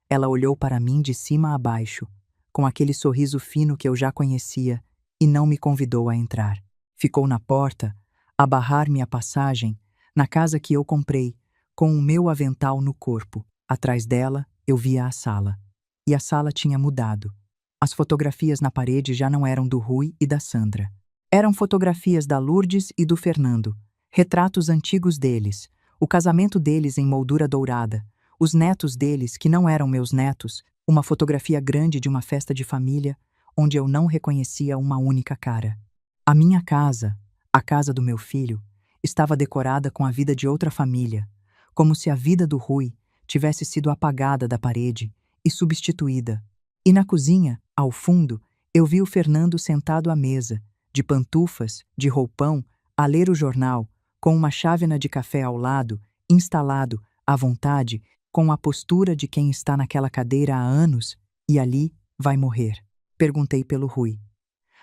Ela olhou para mim de cima a baixo, com aquele sorriso fino que eu já conhecia, e não me convidou a entrar. Ficou na porta, a barrar-me a passagem, na casa que eu comprei, com o meu avental no corpo. Atrás dela, eu via a sala. E a sala tinha mudado. As fotografias na parede já não eram do Rui e da Sandra. Eram fotografias da Lourdes e do Fernando, retratos antigos deles, o casamento deles em moldura dourada, os netos deles que não eram meus netos, uma fotografia grande de uma festa de família, onde eu não reconhecia uma única cara. A minha casa, a casa do meu filho, estava decorada com a vida de outra família, como se a vida do Rui tivesse sido apagada da parede e substituída. E na cozinha, ao fundo, eu vi o Fernando sentado à mesa, de pantufas, de roupão, a ler o jornal, com uma chávena de café ao lado, instalado, à vontade, com a postura de quem está naquela cadeira há anos e ali vai morrer. Perguntei pelo Rui.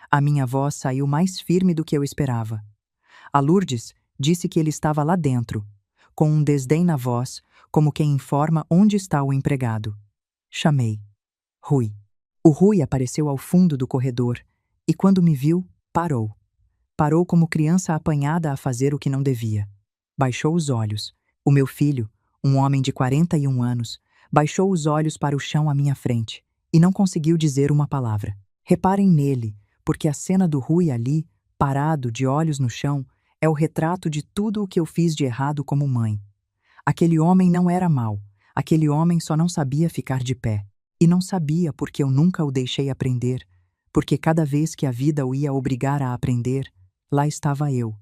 A minha voz saiu mais firme do que eu esperava. A Lourdes disse que ele estava lá dentro, com um desdém na voz, como quem informa onde está o empregado. Chamei. Rui. O Rui apareceu ao fundo do corredor e, quando me viu, parou. Parou como criança apanhada a fazer o que não devia. Baixou os olhos. O meu filho, um homem de 41 anos, baixou os olhos para o chão à minha frente e não conseguiu dizer uma palavra. Reparem nele, porque a cena do Rui ali, parado, de olhos no chão, é o retrato de tudo o que eu fiz de errado como mãe. Aquele homem não era mau, aquele homem só não sabia ficar de pé. E não sabia porque eu nunca o deixei aprender, porque cada vez que a vida o ia obrigar a aprender, lá estava eu,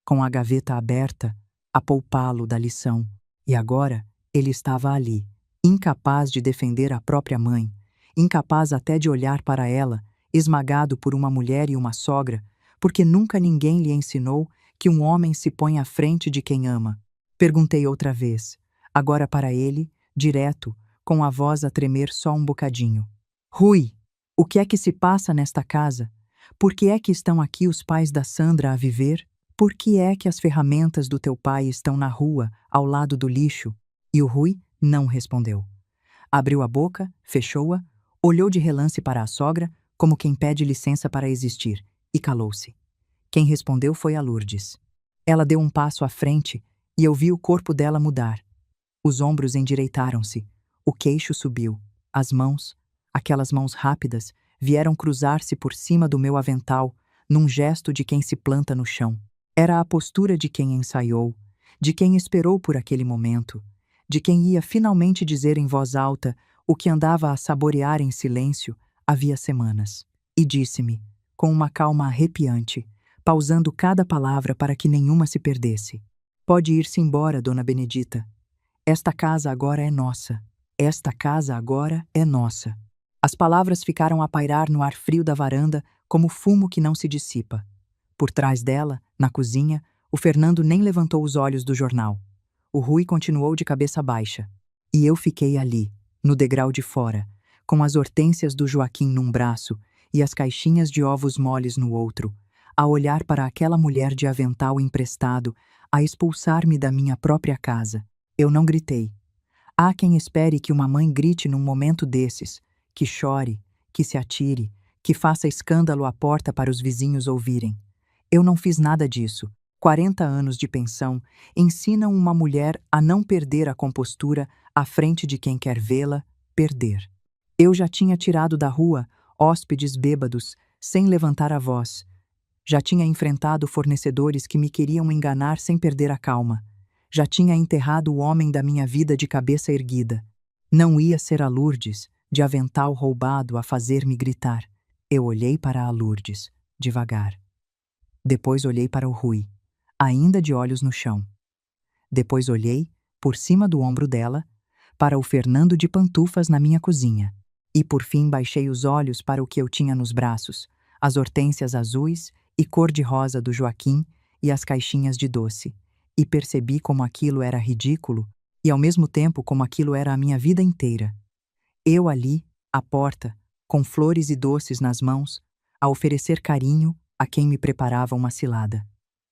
com a gaveta aberta, a poupá-lo da lição. E agora ele estava ali, incapaz de defender a própria mãe, incapaz até de olhar para ela, esmagado por uma mulher e uma sogra, porque nunca ninguém lhe ensinou que um homem se põe à frente de quem ama. Perguntei outra vez, agora para ele, direto, com a voz a tremer só um bocadinho. Rui, o que é que se passa nesta casa? Por que é que estão aqui os pais da Sandra a viver? Por que é que as ferramentas do teu pai estão na rua, ao lado do lixo? E o Rui não respondeu. Abriu a boca, fechou-a, olhou de relance para a sogra, como quem pede licença para existir, e calou-se. Quem respondeu foi a Lourdes. Ela deu um passo à frente e eu vi o corpo dela mudar. Os ombros endireitaram-se, o queixo subiu, as mãos, aquelas mãos rápidas, vieram cruzar-se por cima do meu avental, num gesto de quem se planta no chão. Era a postura de quem ensaiou, de quem esperou por aquele momento, de quem ia finalmente dizer em voz alta o que andava a saborear em silêncio havia semanas. E disse-me, com uma calma arrepiante, pausando cada palavra para que nenhuma se perdesse: "Pode ir-se embora, Dona Benedita. Esta casa agora é nossa. Esta casa agora é nossa." As palavras ficaram a pairar no ar frio da varanda como fumo que não se dissipa. Por trás dela, na cozinha, o Fernando nem levantou os olhos do jornal. O Rui continuou de cabeça baixa. E eu fiquei ali, no degrau de fora, com as hortênsias do Joaquim num braço e as caixinhas de ovos moles no outro, a olhar para aquela mulher de avental emprestado, a expulsar-me da minha própria casa. Eu não gritei. Há quem espere que uma mãe grite num momento desses, que chore, que se atire, que faça escândalo à porta para os vizinhos ouvirem. Eu não fiz nada disso. 40 anos de pensão ensinam uma mulher a não perder a compostura à frente de quem quer vê-la perder. Eu já tinha tirado da rua hóspedes bêbados, sem levantar a voz. Já tinha enfrentado fornecedores que me queriam enganar sem perder a calma. Já tinha enterrado o homem da minha vida de cabeça erguida. Não ia ser a Lourdes, de avental roubado, a fazer-me gritar. Eu olhei para a Lourdes, devagar. Depois olhei para o Rui, ainda de olhos no chão. Depois olhei, por cima do ombro dela, para o Fernando de pantufas na minha cozinha. E por fim baixei os olhos para o que eu tinha nos braços, as hortênsias azuis e cor-de-rosa do Joaquim e as caixinhas de doce. E percebi como aquilo era ridículo e ao mesmo tempo como aquilo era a minha vida inteira. Eu ali, à porta, com flores e doces nas mãos, a oferecer carinho a quem me preparava uma cilada.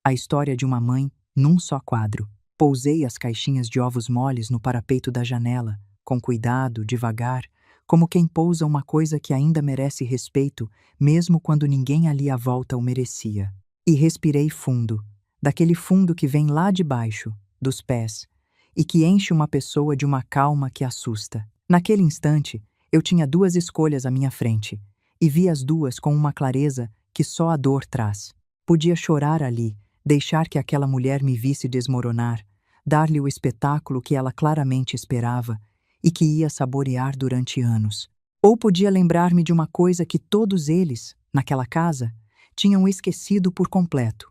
A história de uma mãe num só quadro. Pousei as caixinhas de ovos moles no parapeito da janela, com cuidado, devagar, como quem pousa uma coisa que ainda merece respeito, mesmo quando ninguém ali à volta o merecia. E respirei fundo, daquele fundo que vem lá de baixo, dos pés, e que enche uma pessoa de uma calma que assusta. Naquele instante, eu tinha duas escolhas à minha frente, e vi as duas com uma clareza que só a dor traz. Podia chorar ali, deixar que aquela mulher me visse desmoronar, dar-lhe o espetáculo que ela claramente esperava e que ia saborear durante anos. Ou podia lembrar-me de uma coisa que todos eles, naquela casa, tinham esquecido por completo.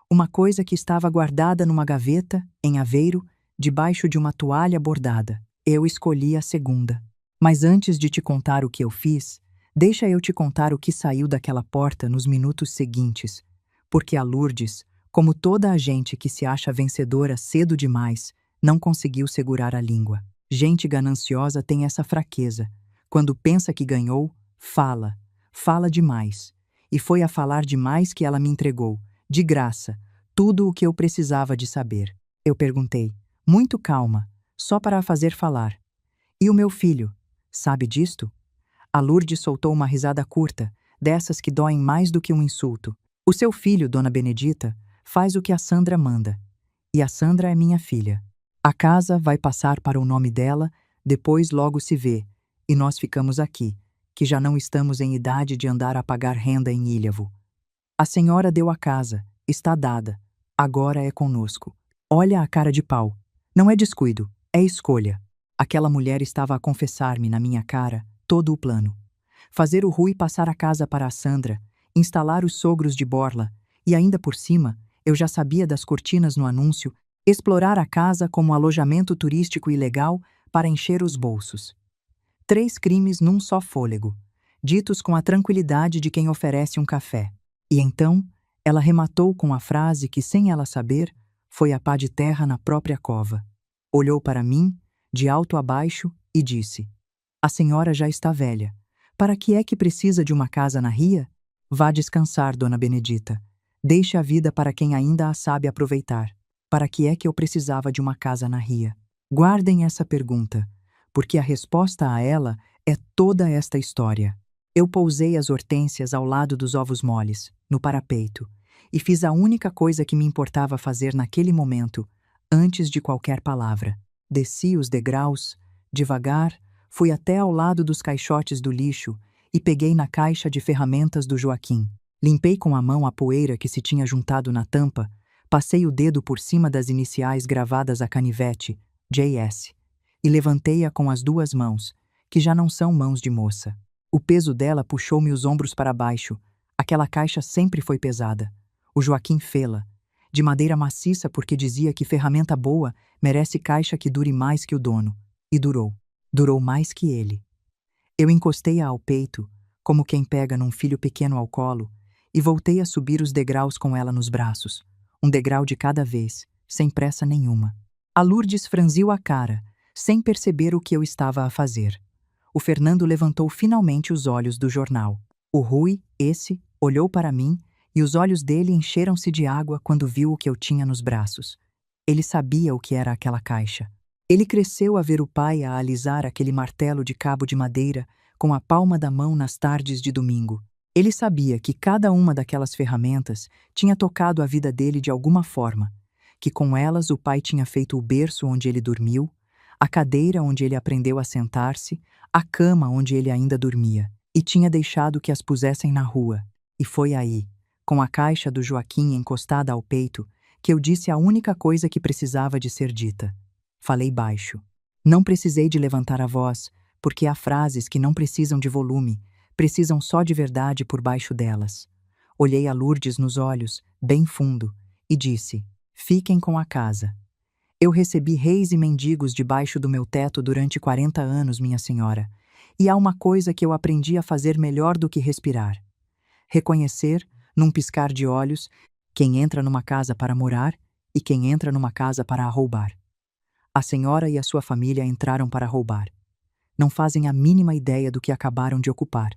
Uma coisa que estava guardada numa gaveta, em Aveiro, debaixo de uma toalha bordada. Eu escolhi a segunda. Mas antes de te contar o que eu fiz, deixa eu te contar o que saiu daquela porta nos minutos seguintes, porque a Lourdes, como toda a gente que se acha vencedora cedo demais, não conseguiu segurar a língua. Gente gananciosa tem essa fraqueza. Quando pensa que ganhou, fala. Fala demais. E foi a falar demais que ela me entregou, de graça, tudo o que eu precisava de saber. Eu perguntei, muito calma, só para a fazer falar. E o meu filho, sabe disto? A Lourdes soltou uma risada curta, dessas que doem mais do que um insulto. O seu filho, Dona Benedita, faz o que a Sandra manda. E a Sandra é minha filha. A casa vai passar para o nome dela, depois logo se vê, e nós ficamos aqui, que já não estamos em idade de andar a pagar renda em Ilhavo. A senhora deu a casa, está dada, agora é conosco. Olha a cara de pau. Não é descuido, é escolha. Aquela mulher estava a confessar-me na minha cara todo o plano. Fazer o Rui passar a casa para a Sandra, instalar os sogros de Borla, e ainda por cima, eu já sabia das cortinas no anúncio, explorar a casa como alojamento turístico ilegal para encher os bolsos. 3 crimes num só fôlego, ditos com a tranquilidade de quem oferece um café. E então, ela rematou com a frase que, sem ela saber, foi a pá de terra na própria cova. Olhou para mim, de alto a baixo, e disse: "A senhora já está velha. Para que é que precisa de uma casa na ria? Vá descansar, Dona Benedita. Deixe a vida para quem ainda a sabe aproveitar. Para que é que eu precisava de uma casa na ria?" Guardem essa pergunta, porque a resposta a ela é toda esta história. Eu pousei as hortênsias ao lado dos ovos moles, no parapeito, e fiz a única coisa que me importava fazer naquele momento, antes de qualquer palavra. Desci os degraus, devagar, fui até ao lado dos caixotes do lixo e peguei na caixa de ferramentas do Joaquim. Limpei com a mão a poeira que se tinha juntado na tampa, passei o dedo por cima das iniciais gravadas a canivete, JS, e levantei-a com as duas mãos, que já não são mãos de moça. O peso dela puxou-me os ombros para baixo. Aquela caixa sempre foi pesada. O Joaquim fê-la, de madeira maciça porque dizia que ferramenta boa merece caixa que dure mais que o dono. E durou. Durou mais que ele. Eu encostei-a ao peito, como quem pega num filho pequeno ao colo, e voltei a subir os degraus com ela nos braços, um degrau de cada vez, sem pressa nenhuma. A Lourdes franziu a cara, sem perceber o que eu estava a fazer. O Fernando levantou finalmente os olhos do jornal. O Rui, esse, olhou para mim e os olhos dele encheram-se de água quando viu o que eu tinha nos braços. Ele sabia o que era aquela caixa. Ele cresceu a ver o pai a alisar aquele martelo de cabo de madeira com a palma da mão nas tardes de domingo. Ele sabia que cada uma daquelas ferramentas tinha tocado a vida dele de alguma forma, que com elas o pai tinha feito o berço onde ele dormiu, a cadeira onde ele aprendeu a sentar-se, a cama onde ele ainda dormia, e tinha deixado que as pusessem na rua. E foi aí, com a caixa do Joaquim encostada ao peito, que eu disse a única coisa que precisava de ser dita. Falei baixo. Não precisei de levantar a voz, porque há frases que não precisam de volume, precisam só de verdade por baixo delas. Olhei a Lourdes nos olhos, bem fundo, e disse: fiquem com a casa. Eu recebi reis e mendigos debaixo do meu teto durante 40 anos, minha senhora, e há uma coisa que eu aprendi a fazer melhor do que respirar. Reconhecer, num piscar de olhos, quem entra numa casa para morar e quem entra numa casa para a roubar. A senhora e a sua família entraram para roubar. Não fazem a mínima ideia do que acabaram de ocupar.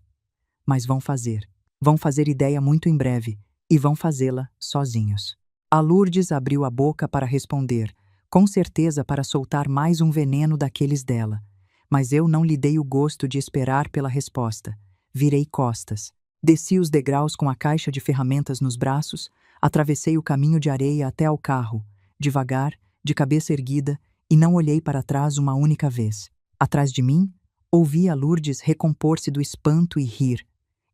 Mas vão fazer. Vão fazer ideia muito em breve, e vão fazê-la sozinhos. A Lourdes abriu a boca para responder, com certeza para soltar mais um veneno daqueles dela. Mas eu não lhe dei o gosto de esperar pela resposta. Virei costas. Desci os degraus com a caixa de ferramentas nos braços, atravessei o caminho de areia até ao carro, devagar, de cabeça erguida, e não olhei para trás uma única vez. Atrás de mim, ouvi a Lourdes recompor-se do espanto e rir,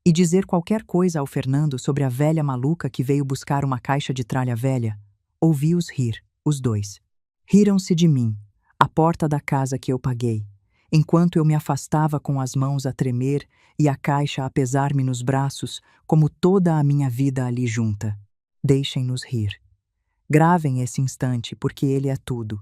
e dizer qualquer coisa ao Fernando sobre a velha maluca que veio buscar uma caixa de tralha velha. Ouvi-os rir, os dois. Riram-se de mim, à porta da casa que eu paguei, enquanto eu me afastava com as mãos a tremer e a caixa a pesar-me nos braços, como toda a minha vida ali junta. Deixem-nos rir. Gravem esse instante, porque ele é tudo.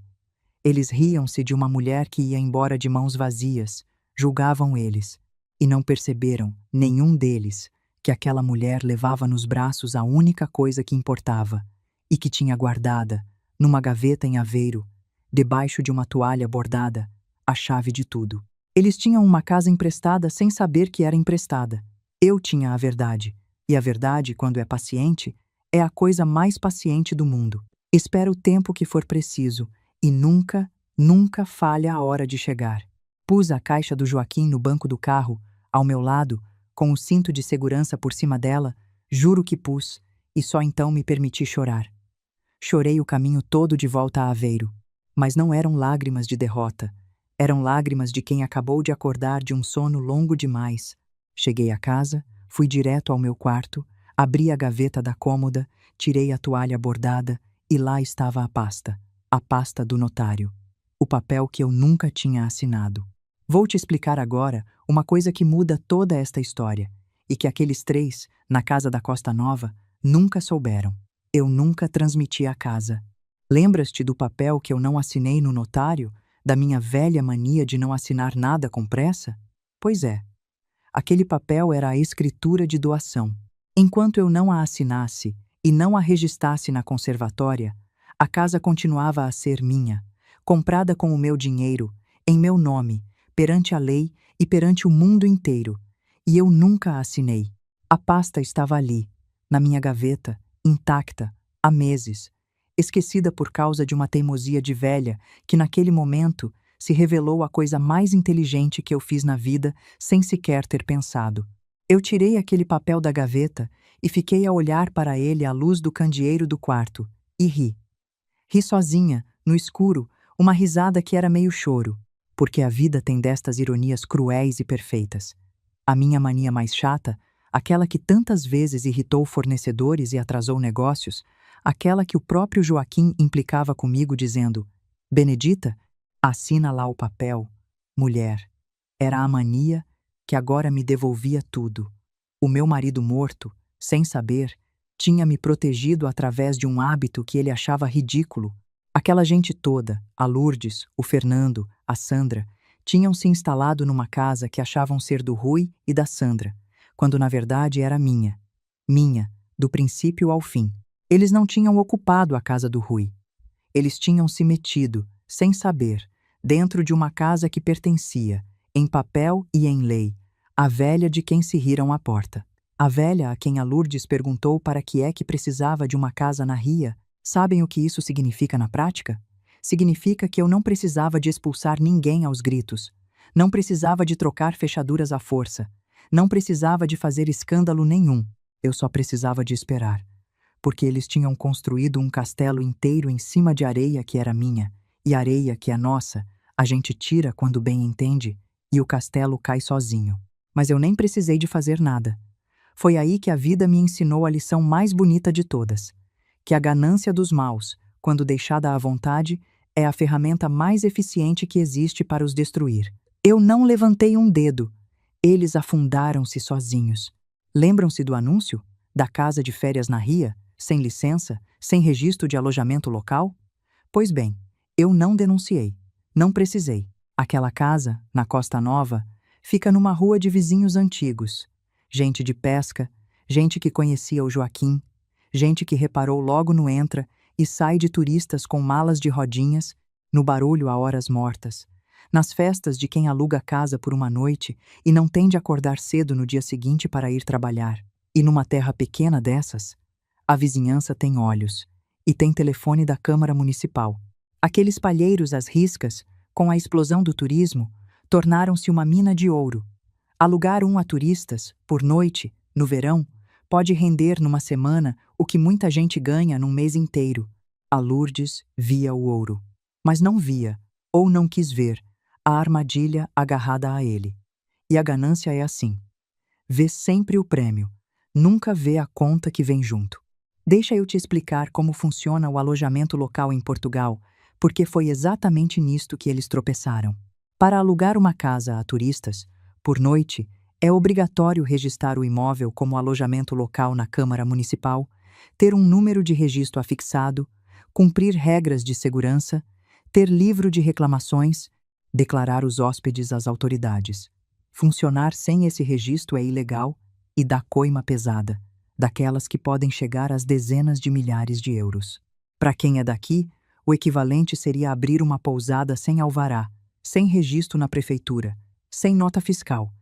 Eles riam-se de uma mulher que ia embora de mãos vazias, julgavam eles, e não perceberam, nenhum deles, que aquela mulher levava nos braços a única coisa que importava, e que tinha guardada, numa gaveta em Aveiro, debaixo de uma toalha bordada, a chave de tudo. Eles tinham uma casa emprestada sem saber que era emprestada. Eu tinha a verdade, e a verdade, quando é paciente, é a coisa mais paciente do mundo. Espera o tempo que for preciso, e nunca, nunca falha a hora de chegar. Pus a caixa do Joaquim no banco do carro, ao meu lado, com o cinto de segurança por cima dela, juro que pus, e só então me permiti chorar. Chorei o caminho todo de volta a Aveiro, mas não eram lágrimas de derrota, eram lágrimas de quem acabou de acordar de um sono longo demais. Cheguei a casa, fui direto ao meu quarto, abri a gaveta da cômoda, tirei a toalha bordada e lá estava a pasta do notário, o papel que eu nunca tinha assinado. Vou te explicar agora uma coisa que muda toda esta história e que aqueles três, na casa da Costa Nova, nunca souberam. Eu nunca transmiti a casa. Lembras-te do papel que eu não assinei no notário? Da minha velha mania de não assinar nada com pressa? Pois é. Aquele papel era a escritura de doação. Enquanto eu não a assinasse e não a registrasse na conservatória, a casa continuava a ser minha, comprada com o meu dinheiro, em meu nome, perante a lei e perante o mundo inteiro, e eu nunca a assinei. A pasta estava ali, na minha gaveta, intacta, há meses, esquecida por causa de uma teimosia de velha que naquele momento se revelou a coisa mais inteligente que eu fiz na vida sem sequer ter pensado. Eu tirei aquele papel da gaveta e fiquei a olhar para ele à luz do candeeiro do quarto, e ri. Ri sozinha, no escuro, uma risada que era meio choro, porque a vida tem destas ironias cruéis e perfeitas. A minha mania mais chata, aquela que tantas vezes irritou fornecedores e atrasou negócios, aquela que o próprio Joaquim implicava comigo dizendo: Benedita, assina lá o papel. Mulher, era a mania que agora me devolvia tudo. O meu marido morto, sem saber, tinha me protegido através de um hábito que ele achava ridículo. Aquela gente toda, a Lourdes, o Fernando, a Sandra, tinham se instalado numa casa que achavam ser do Rui e da Sandra, quando na verdade era minha. Minha, do princípio ao fim. Eles não tinham ocupado a casa do Rui. Eles tinham se metido, sem saber, dentro de uma casa que pertencia, em papel e em lei, à velha de quem se riram à porta. A velha a quem a Lourdes perguntou para que é que precisava de uma casa na ria. Sabem o que isso significa na prática? Significa que eu não precisava de expulsar ninguém aos gritos, não precisava de trocar fechaduras à força, não precisava de fazer escândalo nenhum, eu só precisava de esperar. Porque eles tinham construído um castelo inteiro em cima de areia que era minha, e areia que é nossa, a gente tira quando bem entende, e o castelo cai sozinho. Mas eu nem precisei de fazer nada. Foi aí que a vida me ensinou a lição mais bonita de todas, que a ganância dos maus, quando deixada à vontade, é a ferramenta mais eficiente que existe para os destruir. Eu não levantei um dedo. Eles afundaram-se sozinhos. Lembram-se do anúncio? Da casa de férias na ria, sem licença, sem registro de alojamento local? Pois bem, eu não denunciei. Não precisei. Aquela casa, na Costa Nova, fica numa rua de vizinhos antigos. Gente de pesca, gente que conhecia o Joaquim, gente que reparou logo no entra e sai de turistas com malas de rodinhas, no barulho a horas mortas, nas festas de quem aluga casa por uma noite e não tem de acordar cedo no dia seguinte para ir trabalhar. E numa terra pequena dessas, a vizinhança tem olhos e tem telefone da Câmara Municipal. Aqueles palheiros às riscas, com a explosão do turismo, tornaram-se uma mina de ouro. Alugar um a turistas, por noite, no verão, pode render numa semana o que muita gente ganha num mês inteiro. A Lourdes via o ouro, mas não via, ou não quis ver, a armadilha agarrada a ele. E a ganância é assim. Vê sempre o prêmio, nunca vê a conta que vem junto. Deixa eu te explicar como funciona o alojamento local em Portugal, porque foi exatamente nisto que eles tropeçaram. Para alugar uma casa a turistas, por noite, é obrigatório registrar o imóvel como alojamento local na Câmara Municipal, ter um número de registro afixado, cumprir regras de segurança, ter livro de reclamações, declarar os hóspedes às autoridades. Funcionar sem esse registro é ilegal e dá coima pesada, daquelas que podem chegar às dezenas de milhares de euros. Para quem é daqui, o equivalente seria abrir uma pousada sem alvará, sem registro na prefeitura, sem nota fiscal,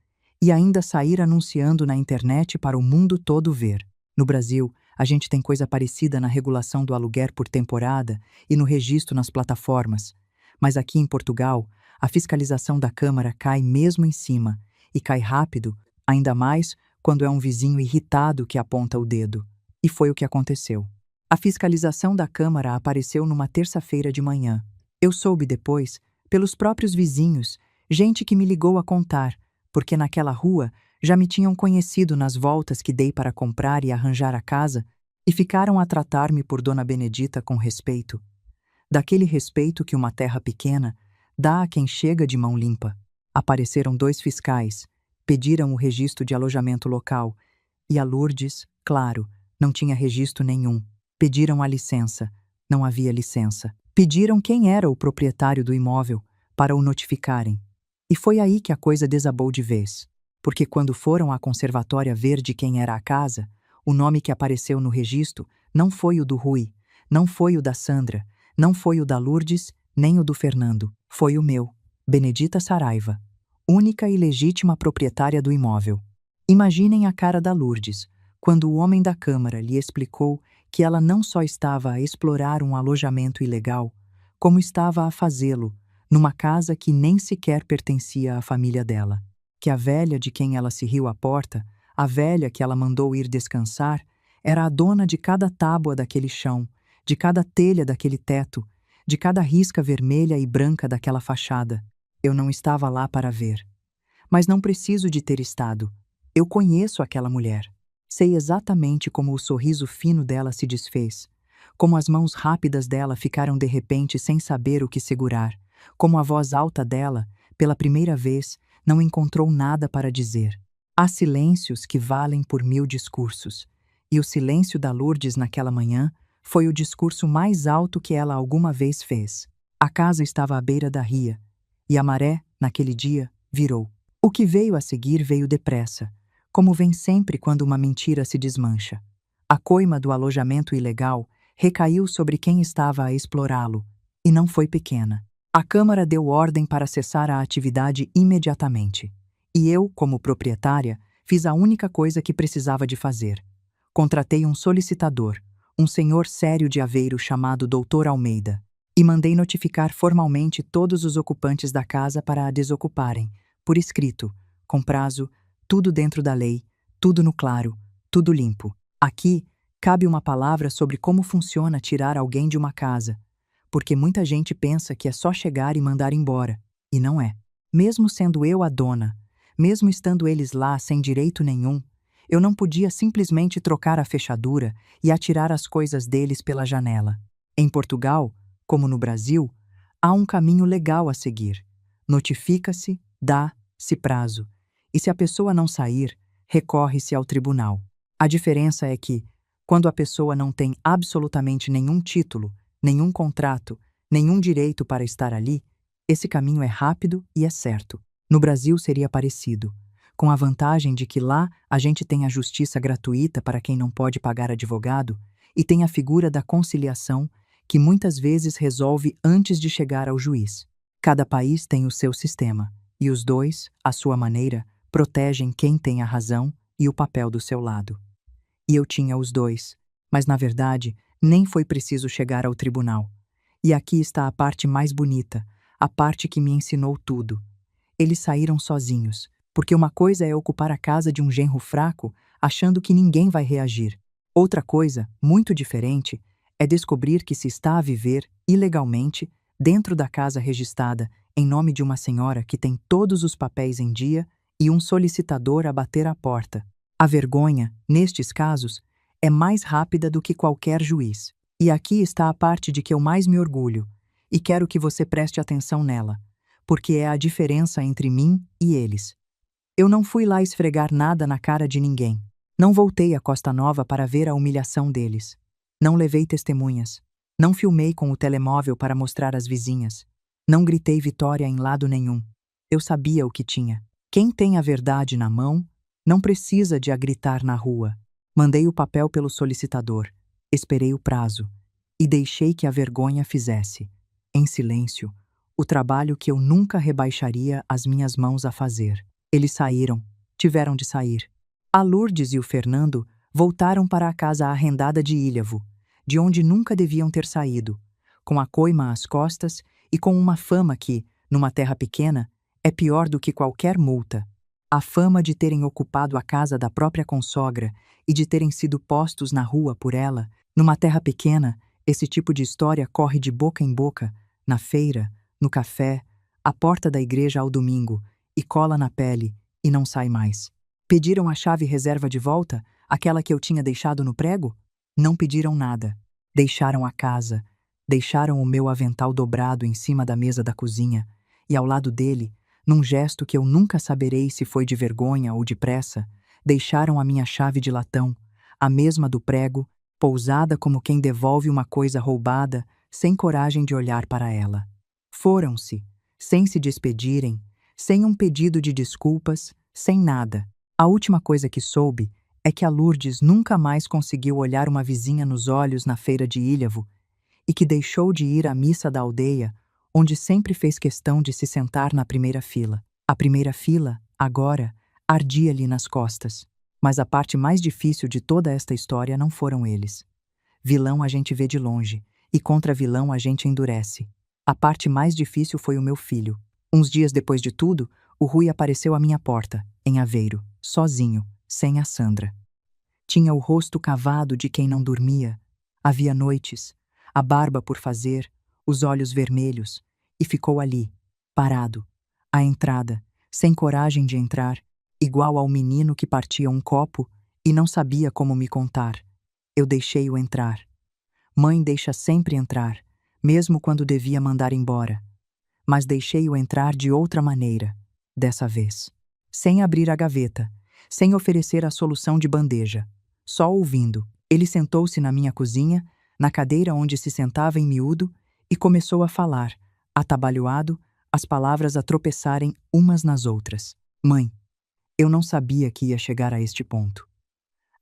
e ainda sair anunciando na internet para o mundo todo ver. No Brasil, a gente tem coisa parecida na regulação do aluguer por temporada e no registro nas plataformas. Mas aqui em Portugal, a fiscalização da Câmara cai mesmo em cima, e cai rápido, ainda mais quando é um vizinho irritado que aponta o dedo. E foi o que aconteceu. A fiscalização da Câmara apareceu numa terça-feira de manhã. Eu soube depois, pelos próprios vizinhos, gente que me ligou a contar, porque naquela rua já me tinham conhecido nas voltas que dei para comprar e arranjar a casa e ficaram a tratar-me por Dona Benedita com respeito. Daquele respeito que uma terra pequena dá a quem chega de mão limpa. Apareceram 2 fiscais, pediram o registro de alojamento local e a Lourdes, claro, não tinha registro nenhum. Pediram a licença, não havia licença. Pediram quem era o proprietário do imóvel para o notificarem. E foi aí que a coisa desabou de vez, porque quando foram à conservatória ver de quem era a casa, o nome que apareceu no registro não foi o do Rui, não foi o da Sandra, não foi o da Lourdes, nem o do Fernando, foi o meu, Benedita Saraiva, única e legítima proprietária do imóvel. Imaginem a cara da Lourdes, quando o homem da Câmara lhe explicou que ela não só estava a explorar um alojamento ilegal, como estava a fazê-lo numa casa que nem sequer pertencia à família dela, que a velha de quem ela se riu à porta A velha que ela mandou ir descansar era a dona de cada tábua daquele chão, de cada telha daquele teto, de cada risca vermelha e branca daquela fachada. Eu não estava lá para ver. Mas não preciso de ter estado. Eu conheço aquela mulher. Sei exatamente como o sorriso fino dela se desfez, como as mãos rápidas dela ficaram de repente sem saber o que segurar, como a voz alta dela, pela primeira vez, não encontrou nada para dizer. Há silêncios que valem por 1000 discursos, e o silêncio da Lourdes naquela manhã foi o discurso mais alto que ela alguma vez fez. A casa estava à beira da ria, e a maré, naquele dia, virou. O que veio a seguir veio depressa, como vem sempre quando uma mentira se desmancha. A coima do alojamento ilegal recaiu sobre quem estava a explorá-lo, e não foi pequena. A Câmara deu ordem para cessar a atividade imediatamente, e eu, como proprietária, fiz a única coisa que precisava de fazer. Contratei um solicitador, um senhor sério de Aveiro chamado Dr. Almeida, e mandei notificar formalmente todos os ocupantes da casa para a desocuparem, por escrito, com prazo, tudo dentro da lei, tudo no claro, tudo limpo. Aqui, cabe uma palavra sobre como funciona tirar alguém de uma casa, porque muita gente pensa que é só chegar e mandar embora, e não é. Mesmo sendo eu a dona, mesmo estando eles lá sem direito nenhum, eu não podia simplesmente trocar a fechadura e atirar as coisas deles pela janela. Em Portugal, como no Brasil, há um caminho legal a seguir. Notifica-se, dá-se prazo, e se a pessoa não sair, recorre-se ao tribunal. A diferença é que, quando a pessoa não tem absolutamente nenhum título, nenhum contrato, nenhum direito para estar ali, esse caminho é rápido e é certo. No Brasil seria parecido, com a vantagem de que lá a gente tem a justiça gratuita para quem não pode pagar advogado e tem a figura da conciliação que muitas vezes resolve antes de chegar ao juiz. Cada país tem o seu sistema, e os dois, à sua maneira, protegem quem tem a razão e o papel do seu lado. E eu tinha os dois, mas na verdade nem foi preciso chegar ao tribunal. E aqui está a parte mais bonita, a parte que me ensinou tudo. Eles saíram sozinhos, porque uma coisa é ocupar a casa de um genro fraco, achando que ninguém vai reagir. Outra coisa, muito diferente, é descobrir que se está a viver, ilegalmente, dentro da casa registrada, em nome de uma senhora que tem todos os papéis em dia e um solicitador a bater à porta. A vergonha, nestes casos, é mais rápida do que qualquer juiz. E aqui está a parte de que eu mais me orgulho, e quero que você preste atenção nela, porque é a diferença entre mim e eles. Eu não fui lá esfregar nada na cara de ninguém. Não voltei a Costa Nova para ver a humilhação deles. Não levei testemunhas. Não filmei com o telemóvel para mostrar às vizinhas. Não gritei vitória em lado nenhum. Eu sabia o que tinha. Quem tem a verdade na mão, não precisa de a gritar na rua. Mandei o papel pelo solicitador. Esperei o prazo. E deixei que a vergonha fizesse, em silêncio, o trabalho que eu nunca rebaixaria as minhas mãos a fazer. Eles saíram. Tiveram de sair. A Lourdes e o Fernando voltaram para a casa arrendada de Ilhavo, de onde nunca deviam ter saído, com a coima às costas e com uma fama que, numa terra pequena, é pior do que qualquer multa. A fama de terem ocupado a casa da própria consogra e de terem sido postos na rua por ela. Numa terra pequena, esse tipo de história corre de boca em boca, na feira, no café, à porta da igreja ao domingo, e cola na pele, e não sai mais. Pediram a chave reserva de volta, aquela que eu tinha deixado no prego? Não pediram nada. Deixaram a casa, deixaram o meu avental dobrado em cima da mesa da cozinha, e ao lado dele, num gesto que eu nunca saberei se foi de vergonha ou de pressa, deixaram a minha chave de latão, a mesma do prego, pousada como quem devolve uma coisa roubada, sem coragem de olhar para ela. Foram-se, sem se despedirem, sem um pedido de desculpas, sem nada. A última coisa que soube é que a Lourdes nunca mais conseguiu olhar uma vizinha nos olhos na feira de Ilhavo e que deixou de ir à missa da aldeia, onde sempre fez questão de se sentar na primeira fila. A primeira fila, agora, ardia-lhe nas costas. Mas a parte mais difícil de toda esta história não foram eles. Vilão a gente vê de longe, e contra vilão a gente endurece. A parte mais difícil foi o meu filho. Uns dias depois de tudo, o Rui apareceu à minha porta, em Aveiro, sozinho, sem a Sandra. Tinha o rosto cavado de quem não dormia. Havia noites, a barba por fazer, os olhos vermelhos, e ficou ali, parado, à entrada, sem coragem de entrar, igual ao menino que partia um copo e não sabia como me contar. Eu deixei-o entrar. Mãe deixa sempre entrar, mesmo quando devia mandar embora. Mas deixei-o entrar de outra maneira, dessa vez. Sem abrir a gaveta, sem oferecer a solução de bandeja. Só ouvindo, ele sentou-se na minha cozinha, na cadeira onde se sentava em miúdo, e começou a falar, atabalhoado, as palavras a tropeçarem umas nas outras. Mãe, eu não sabia que ia chegar a este ponto.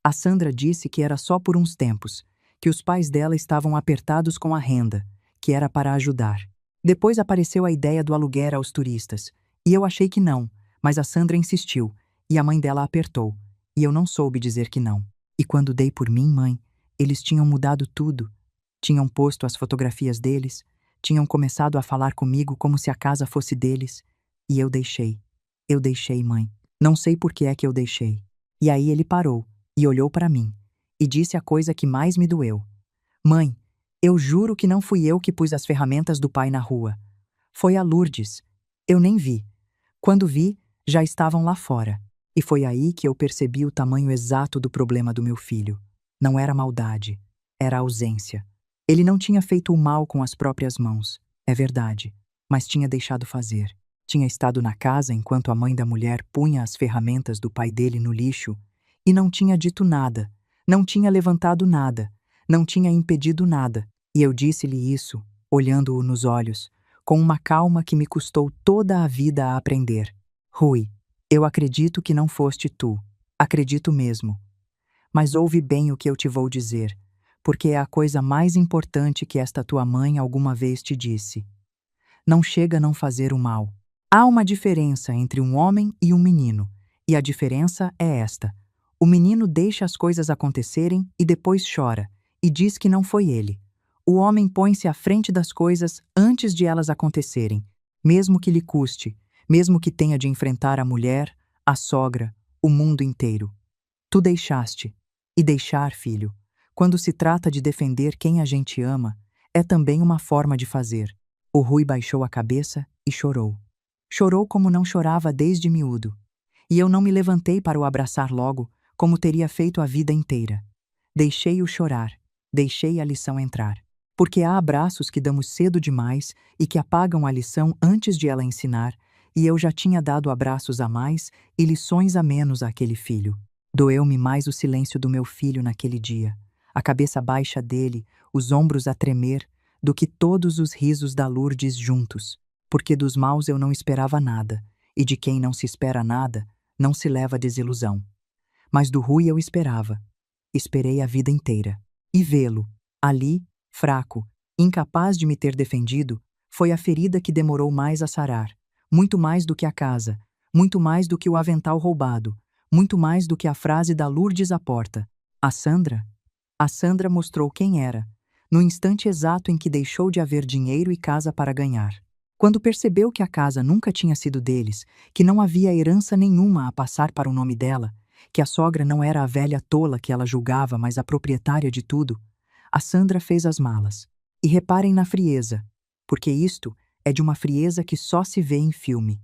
A Sandra disse que era só por uns tempos, que os pais dela estavam apertados com a renda, que era para ajudar. Depois apareceu a ideia do aluguer aos turistas, e eu achei que não, mas a Sandra insistiu, e a mãe dela apertou, e eu não soube dizer que não. E quando dei por mim, mãe, eles tinham mudado tudo. Tinham posto as fotografias deles, tinham começado a falar comigo como se a casa fosse deles, e eu deixei. Eu deixei, mãe. Não sei por que é que eu deixei. E aí ele parou, e olhou para mim, e disse a coisa que mais me doeu. Mãe, eu juro que não fui eu que pus as ferramentas do pai na rua. Foi a Lourdes. Eu nem vi. Quando vi, já estavam lá fora. E foi aí que eu percebi o tamanho exato do problema do meu filho. Não era maldade, era ausência. Ele não tinha feito o mal com as próprias mãos, é verdade, mas tinha deixado fazer. Tinha estado na casa enquanto a mãe da mulher punha as ferramentas do pai dele no lixo e não tinha dito nada, não tinha levantado nada, não tinha impedido nada. E eu disse-lhe isso, olhando-o nos olhos, com uma calma que me custou toda a vida a aprender. Rui, eu acredito que não foste tu. Acredito mesmo. Mas ouve bem o que eu te vou dizer, porque é a coisa mais importante que esta tua mãe alguma vez te disse. Não chega a não fazer o mal. Há uma diferença entre um homem e um menino, e a diferença é esta. O menino deixa as coisas acontecerem e depois chora, e diz que não foi ele. O homem põe-se à frente das coisas antes de elas acontecerem, mesmo que lhe custe, mesmo que tenha de enfrentar a mulher, a sogra, o mundo inteiro. Tu deixaste. E deixar, filho, quando se trata de defender quem a gente ama, é também uma forma de fazer. O Rui baixou a cabeça e chorou. Chorou como não chorava desde miúdo. E eu não me levantei para o abraçar logo, como teria feito a vida inteira. Deixei-o chorar, deixei a lição entrar. Porque há abraços que damos cedo demais e que apagam a lição antes de ela ensinar, e eu já tinha dado abraços a mais e lições a menos àquele filho. Doeu-me mais o silêncio do meu filho naquele dia, a cabeça baixa dele, os ombros a tremer, do que todos os risos da Lourdes juntos, porque dos maus eu não esperava nada, e de quem não se espera nada, não se leva desilusão. Mas do Rui eu esperava. Esperei a vida inteira. E vê-lo, ali, fraco, incapaz de me ter defendido, foi a ferida que demorou mais a sarar, muito mais do que a casa, muito mais do que o avental roubado, muito mais do que a frase da Lourdes à porta. A Sandra? A Sandra mostrou quem era, no instante exato em que deixou de haver dinheiro e casa para ganhar. Quando percebeu que a casa nunca tinha sido deles, que não havia herança nenhuma a passar para o nome dela, que a sogra não era a velha tola que ela julgava, mas a proprietária de tudo, a Sandra fez as malas. E reparem na frieza, porque isto é de uma frieza que só se vê em filme.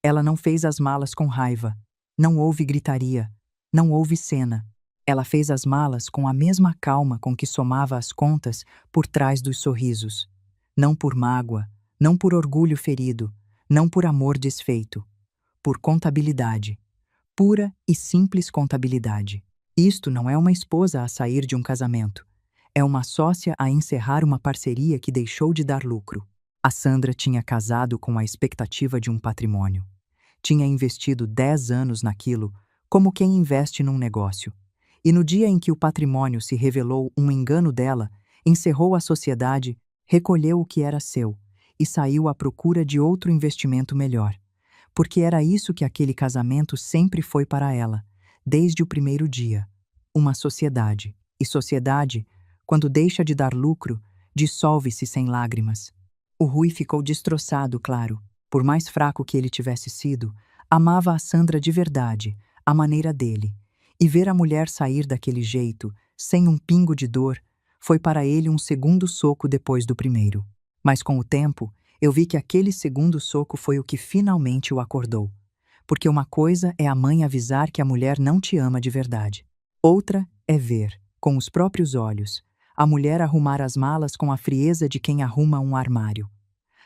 Ela não fez as malas com raiva, não houve gritaria, não houve cena. Ela fez as malas com a mesma calma com que somava as contas por trás dos sorrisos. Não por mágoa, não por orgulho ferido, não por amor desfeito. Por contabilidade. Pura e simples contabilidade. Isto não é uma esposa a sair de um casamento. É uma sócia a encerrar uma parceria que deixou de dar lucro. A Sandra tinha casado com a expectativa de um patrimônio. Tinha investido 10 anos naquilo, como quem investe num negócio. E no dia em que o patrimônio se revelou um engano dela, encerrou a sociedade, recolheu o que era seu e saiu à procura de outro investimento melhor. Porque era isso que aquele casamento sempre foi para ela, desde o primeiro dia. Uma sociedade. E sociedade, quando deixa de dar lucro, dissolve-se sem lágrimas. O Rui ficou destroçado, claro. Por mais fraco que ele tivesse sido, amava a Sandra de verdade, à maneira dele. E ver a mulher sair daquele jeito, sem um pingo de dor, foi para ele um segundo soco depois do primeiro. Mas com o tempo, eu vi que aquele segundo soco foi o que finalmente o acordou. Porque uma coisa é a mãe avisar que a mulher não te ama de verdade. Outra é ver, com os próprios olhos, a mulher arrumar as malas com a frieza de quem arruma um armário.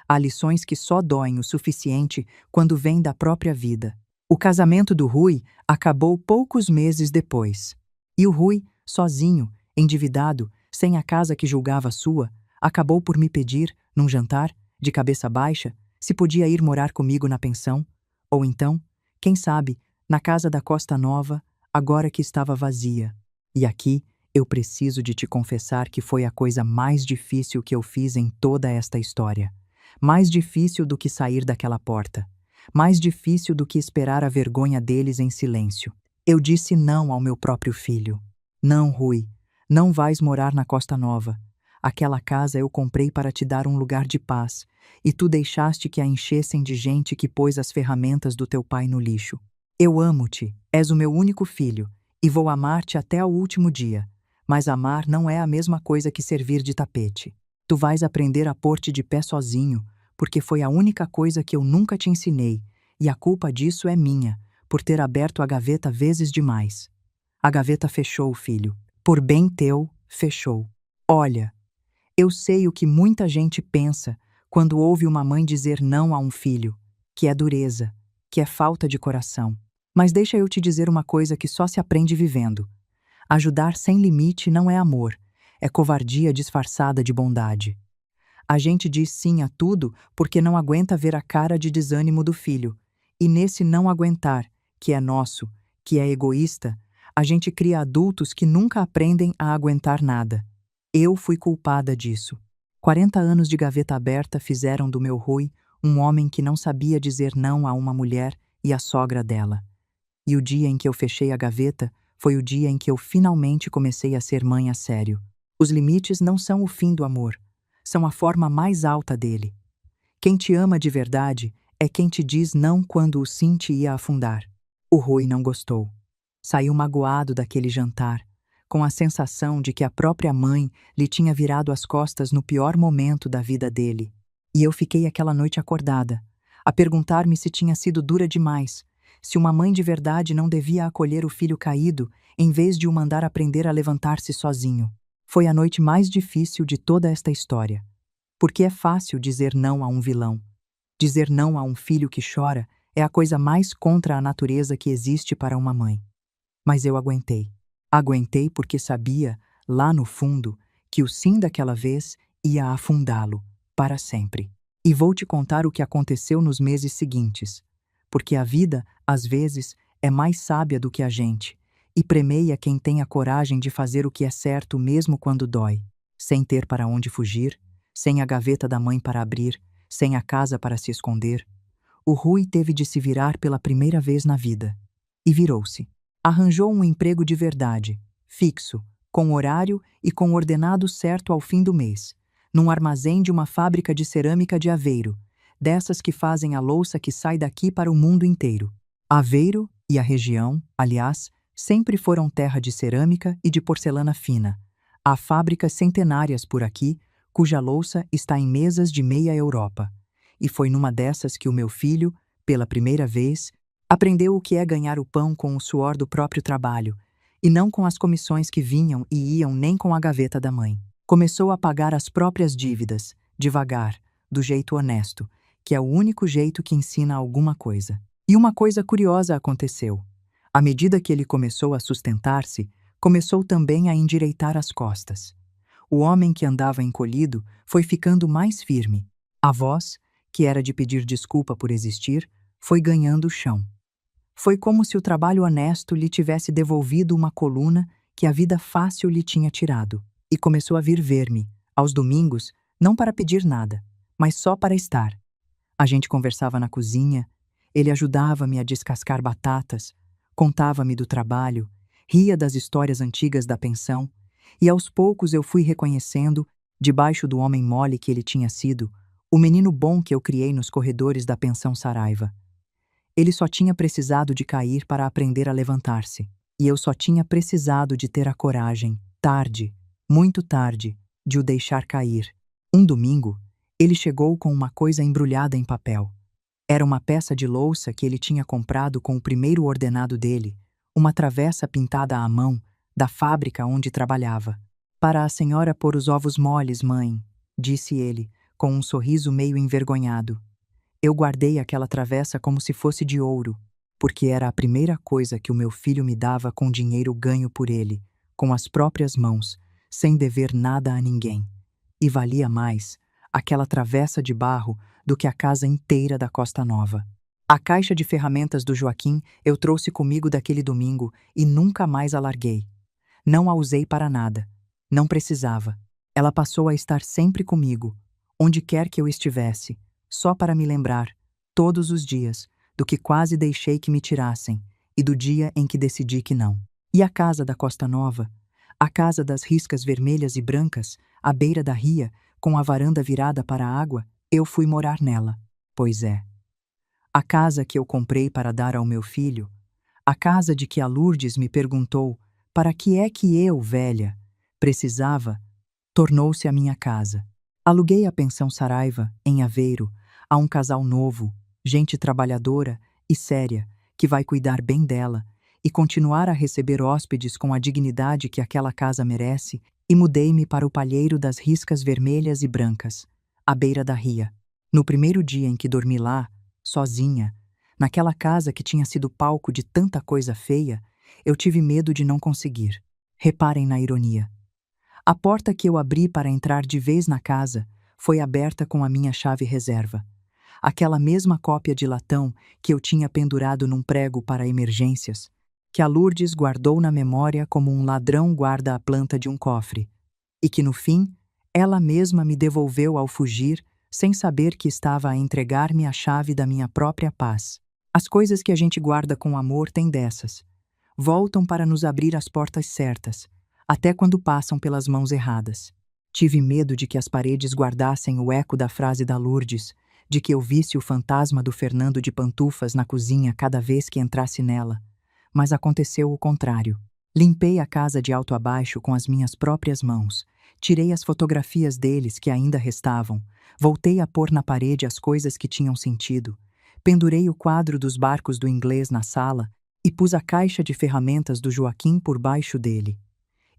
Há lições que só doem o suficiente quando vêm da própria vida. O casamento do Rui acabou poucos meses depois. E o Rui, sozinho, endividado, sem a casa que julgava sua, acabou por me pedir, num jantar, de cabeça baixa, se podia ir morar comigo na pensão, ou então, quem sabe, na casa da Costa Nova, agora que estava vazia. E aqui, eu preciso de te confessar que foi a coisa mais difícil que eu fiz em toda esta história. Mais difícil do que sair daquela porta. Mais difícil do que esperar a vergonha deles em silêncio. Eu disse não ao meu próprio filho. Não, Rui, não vais morar na Costa Nova. Aquela casa eu comprei para te dar um lugar de paz, e tu deixaste que a enchessem de gente que pôs as ferramentas do teu pai no lixo. Eu amo-te, és o meu único filho, e vou amar-te até ao último dia. Mas amar não é a mesma coisa que servir de tapete. Tu vais aprender a pôr-te de pé sozinho, porque foi a única coisa que eu nunca te ensinei, e a culpa disso é minha, por ter aberto a gaveta vezes demais. A gaveta fechou, filho. Por bem teu, fechou. Olha, eu sei o que muita gente pensa quando ouve uma mãe dizer não a um filho, que é dureza, que é falta de coração. Mas deixa eu te dizer uma coisa que só se aprende vivendo. Ajudar sem limite não é amor, é covardia disfarçada de bondade. A gente diz sim a tudo porque não aguenta ver a cara de desânimo do filho. E nesse não aguentar, que é nosso, que é egoísta, a gente cria adultos que nunca aprendem a aguentar nada. Eu fui culpada disso. 40 anos de gaveta aberta fizeram do meu Rui um homem que não sabia dizer não a uma mulher e a sogra dela. E o dia em que eu fechei a gaveta foi o dia em que eu finalmente comecei a ser mãe a sério. Os limites não são o fim do amor, são a forma mais alta dele. Quem te ama de verdade é quem te diz não quando o sim te ia afundar. O Rui não gostou. Saiu magoado daquele jantar, com a sensação de que a própria mãe lhe tinha virado as costas no pior momento da vida dele. E eu fiquei aquela noite acordada, a perguntar-me se tinha sido dura demais, se uma mãe de verdade não devia acolher o filho caído em vez de o mandar aprender a levantar-se sozinho. Foi a noite mais difícil de toda esta história. Porque é fácil dizer não a um vilão. Dizer não a um filho que chora é a coisa mais contra a natureza que existe para uma mãe. Mas eu aguentei. Aguentei porque sabia, lá no fundo, que o sim daquela vez ia afundá-lo, para sempre. E vou te contar o que aconteceu nos meses seguintes. Porque a vida, às vezes, é mais sábia do que a gente, e premeia quem tem a coragem de fazer o que é certo mesmo quando dói, sem ter para onde fugir, sem a gaveta da mãe para abrir, sem a casa para se esconder. O Rui teve de se virar pela primeira vez na vida. E virou-se. Arranjou um emprego de verdade, fixo, com horário e com ordenado certo ao fim do mês, num armazém de uma fábrica de cerâmica de Aveiro, dessas que fazem a louça que sai daqui para o mundo inteiro. Aveiro e a região, aliás, sempre foram terra de cerâmica e de porcelana fina. Há fábricas centenárias por aqui, cuja louça está em mesas de meia Europa. E foi numa dessas que o meu filho, pela primeira vez, aprendeu o que é ganhar o pão com o suor do próprio trabalho, e não com as comissões que vinham e iam nem com a gaveta da mãe. Começou a pagar as próprias dívidas, devagar, do jeito honesto, que é o único jeito que ensina alguma coisa. E uma coisa curiosa aconteceu. À medida que ele começou a sustentar-se, começou também a endireitar as costas. O homem que andava encolhido foi ficando mais firme. A voz, que era de pedir desculpa por existir, foi ganhando chão. Foi como se o trabalho honesto lhe tivesse devolvido uma coluna que a vida fácil lhe tinha tirado. E começou a vir ver-me, aos domingos, não para pedir nada, mas só para estar. A gente conversava na cozinha, ele ajudava-me a descascar batatas, contava-me do trabalho, ria das histórias antigas da pensão, e aos poucos eu fui reconhecendo, debaixo do homem mole que ele tinha sido, o menino bom que eu criei nos corredores da pensão Saraiva. Ele só tinha precisado de cair para aprender a levantar-se. e eu só tinha precisado de ter a coragem, tarde, muito tarde, de o deixar cair. Um domingo, ele chegou com uma coisa embrulhada em papel. Era uma peça de louça que ele tinha comprado com o primeiro ordenado dele, uma travessa pintada à mão, da fábrica onde trabalhava. Para a senhora pôr os ovos moles, mãe, disse ele, com um sorriso meio envergonhado. Eu guardei aquela travessa como se fosse de ouro, porque era a primeira coisa que o meu filho me dava com dinheiro ganho por ele, com as próprias mãos, sem dever nada a ninguém. E valia mais aquela travessa de barro do que a casa inteira da Costa Nova. A caixa de ferramentas do Joaquim eu trouxe comigo daquele domingo e nunca mais a larguei. Não a usei para nada. Não precisava. Ela passou a estar sempre comigo, onde quer que eu estivesse, só para me lembrar, todos os dias, do que quase deixei que me tirassem e do dia em que decidi que não. E a casa da Costa Nova? A casa das riscas vermelhas e brancas, à beira da ria, com a varanda virada para a água, eu fui morar nela. Pois é. A casa que eu comprei para dar ao meu filho, a casa de que a Lourdes me perguntou para que é que eu, velha, precisava, tornou-se a minha casa. Aluguei a pensão Saraiva, em Aveiro, a um casal novo, gente trabalhadora e séria, que vai cuidar bem dela e continuar a receber hóspedes com a dignidade que aquela casa merece, e mudei-me para o palheiro das riscas vermelhas e brancas, à beira da ria. No primeiro dia em que dormi lá, sozinha, naquela casa que tinha sido palco de tanta coisa feia, eu tive medo de não conseguir. Reparem na ironia. A porta que eu abri para entrar de vez na casa foi aberta com a minha chave reserva. Aquela mesma cópia de latão que eu tinha pendurado num prego para emergências, que a Lourdes guardou na memória como um ladrão guarda a planta de um cofre, e que no fim, ela mesma me devolveu ao fugir, sem saber que estava a entregar-me a chave da minha própria paz. As coisas que a gente guarda com amor têm dessas. Voltam para nos abrir as portas certas, até quando passam pelas mãos erradas. Tive medo de que as paredes guardassem o eco da frase da Lourdes, de que eu visse o fantasma do Fernando de pantufas na cozinha cada vez que entrasse nela. Mas aconteceu o contrário. Limpei a casa de alto a baixo com as minhas próprias mãos. Tirei as fotografias deles que ainda restavam. Voltei a pôr na parede as coisas que tinham sentido. Pendurei o quadro dos barcos do inglês na sala e pus a caixa de ferramentas do Joaquim por baixo dele.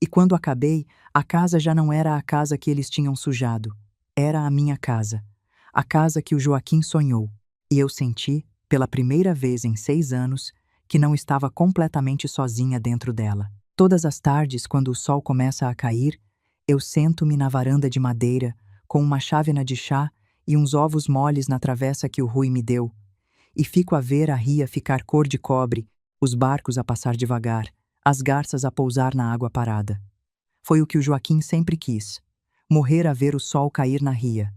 E quando acabei, a casa já não era a casa que eles tinham sujado. Era a minha casa. A casa que o Joaquim sonhou. E eu senti, pela primeira vez em 6 anos, que não estava completamente sozinha dentro dela. Todas as tardes, quando o sol começa a cair, eu sento-me na varanda de madeira, com uma chávena de chá e uns ovos moles na travessa que o Rui me deu, e fico a ver a ria ficar cor de cobre, os barcos a passar devagar, as garças a pousar na água parada. Foi o que o Joaquim sempre quis, morrer a ver o sol cair na ria.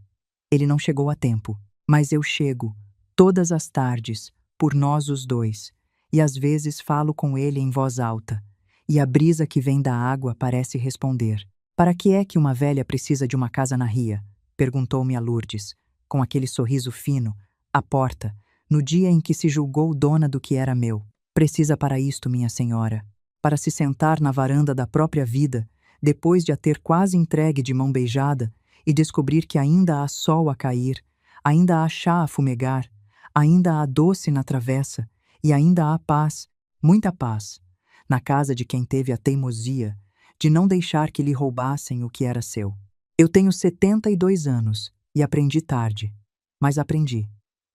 Ele não chegou a tempo, mas eu chego, todas as tardes, por nós os dois, e às vezes falo com ele em voz alta, e a brisa que vem da água parece responder. Para que é que uma velha precisa de uma casa na ria? Perguntou-me a Lourdes, com aquele sorriso fino, à porta, no dia em que se julgou dona do que era meu. Precisa para isto, minha senhora, para se sentar na varanda da própria vida, depois de a ter quase entregue de mão beijada, e descobrir que ainda há sol a cair, ainda há chá a fumegar, ainda há doce na travessa, e ainda há paz, muita paz, na casa de quem teve a teimosia de não deixar que lhe roubassem o que era seu. Eu tenho 72 anos e aprendi tarde, mas aprendi.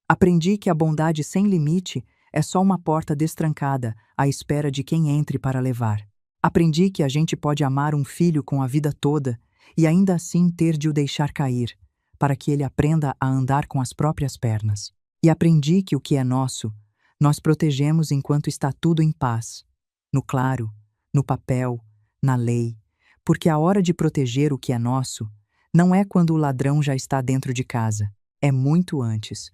Aprendi que a bondade sem limite é só uma porta destrancada à espera de quem entre para levar. Aprendi que a gente pode amar um filho com a vida toda e ainda assim ter de o deixar cair, para que ele aprenda a andar com as próprias pernas. E aprendi que o que é nosso, nós protegemos enquanto está tudo em paz, no claro, no papel, na lei, porque a hora de proteger o que é nosso não é quando o ladrão já está dentro de casa, é muito antes.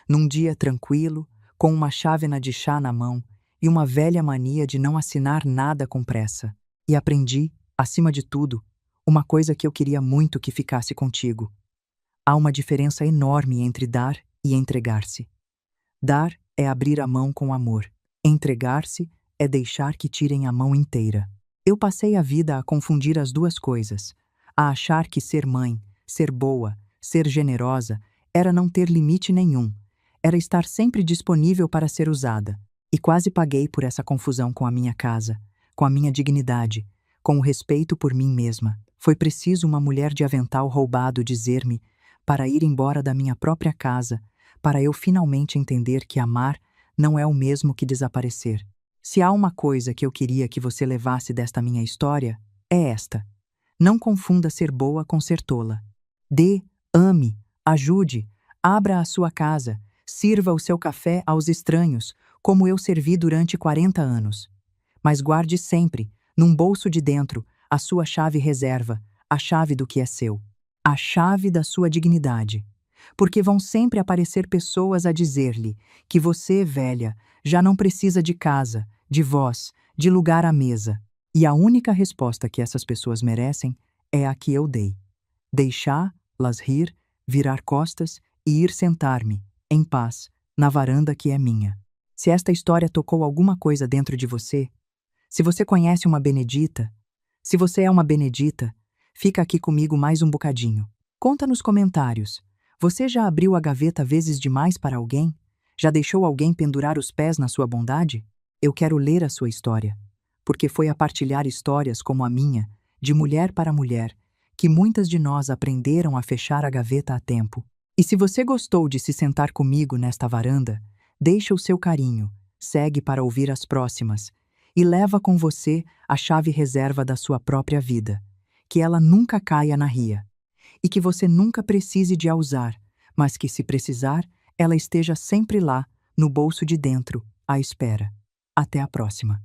Num dia tranquilo, com uma chávena de chá na mão e uma velha mania de não assinar nada com pressa. E aprendi, acima de tudo, uma coisa que eu queria muito que ficasse contigo. Há uma diferença enorme entre dar e entregar-se. Dar é abrir a mão com amor. Entregar-se é deixar que tirem a mão inteira. Eu passei a vida a confundir as duas coisas, a achar que ser mãe, ser boa, ser generosa, era não ter limite nenhum, era estar sempre disponível para ser usada. E quase paguei por essa confusão com a minha casa, com a minha dignidade, com o respeito por mim mesma. Foi preciso uma mulher de avental roubado dizer-me para ir embora da minha própria casa, para eu finalmente entender que amar não é o mesmo que desaparecer. Se há uma coisa que eu queria que você levasse desta minha história, é esta. Não confunda ser boa com ser tola. Dê, ame, ajude, abra a sua casa, sirva o seu café aos estranhos, como eu servi durante 40 anos. Mas guarde sempre, num bolso de dentro, a sua chave reserva, a chave do que é seu. A chave da sua dignidade. Porque vão sempre aparecer pessoas a dizer-lhe que você, velha, já não precisa de casa, de voz, de lugar à mesa. E a única resposta que essas pessoas merecem é a que eu dei. Deixá-las rir, virar costas e ir sentar-me, em paz, na varanda que é minha. Se esta história tocou alguma coisa dentro de você, se você conhece uma benedita, se você é uma benedita, fica aqui comigo mais um bocadinho. Conta nos comentários. Você já abriu a gaveta vezes demais para alguém? Já deixou alguém pendurar os pés na sua bondade? Eu quero ler a sua história, porque foi a partilhar histórias como a minha, de mulher para mulher, que muitas de nós aprenderam a fechar a gaveta a tempo. E se você gostou de se sentar comigo nesta varanda, deixa o seu carinho, segue para ouvir as próximas e leva com você a chave reserva da sua própria vida, que ela nunca caia na ria e que você nunca precise de a usar, mas que, se precisar, ela esteja sempre lá, no bolso de dentro, à espera. Até a próxima.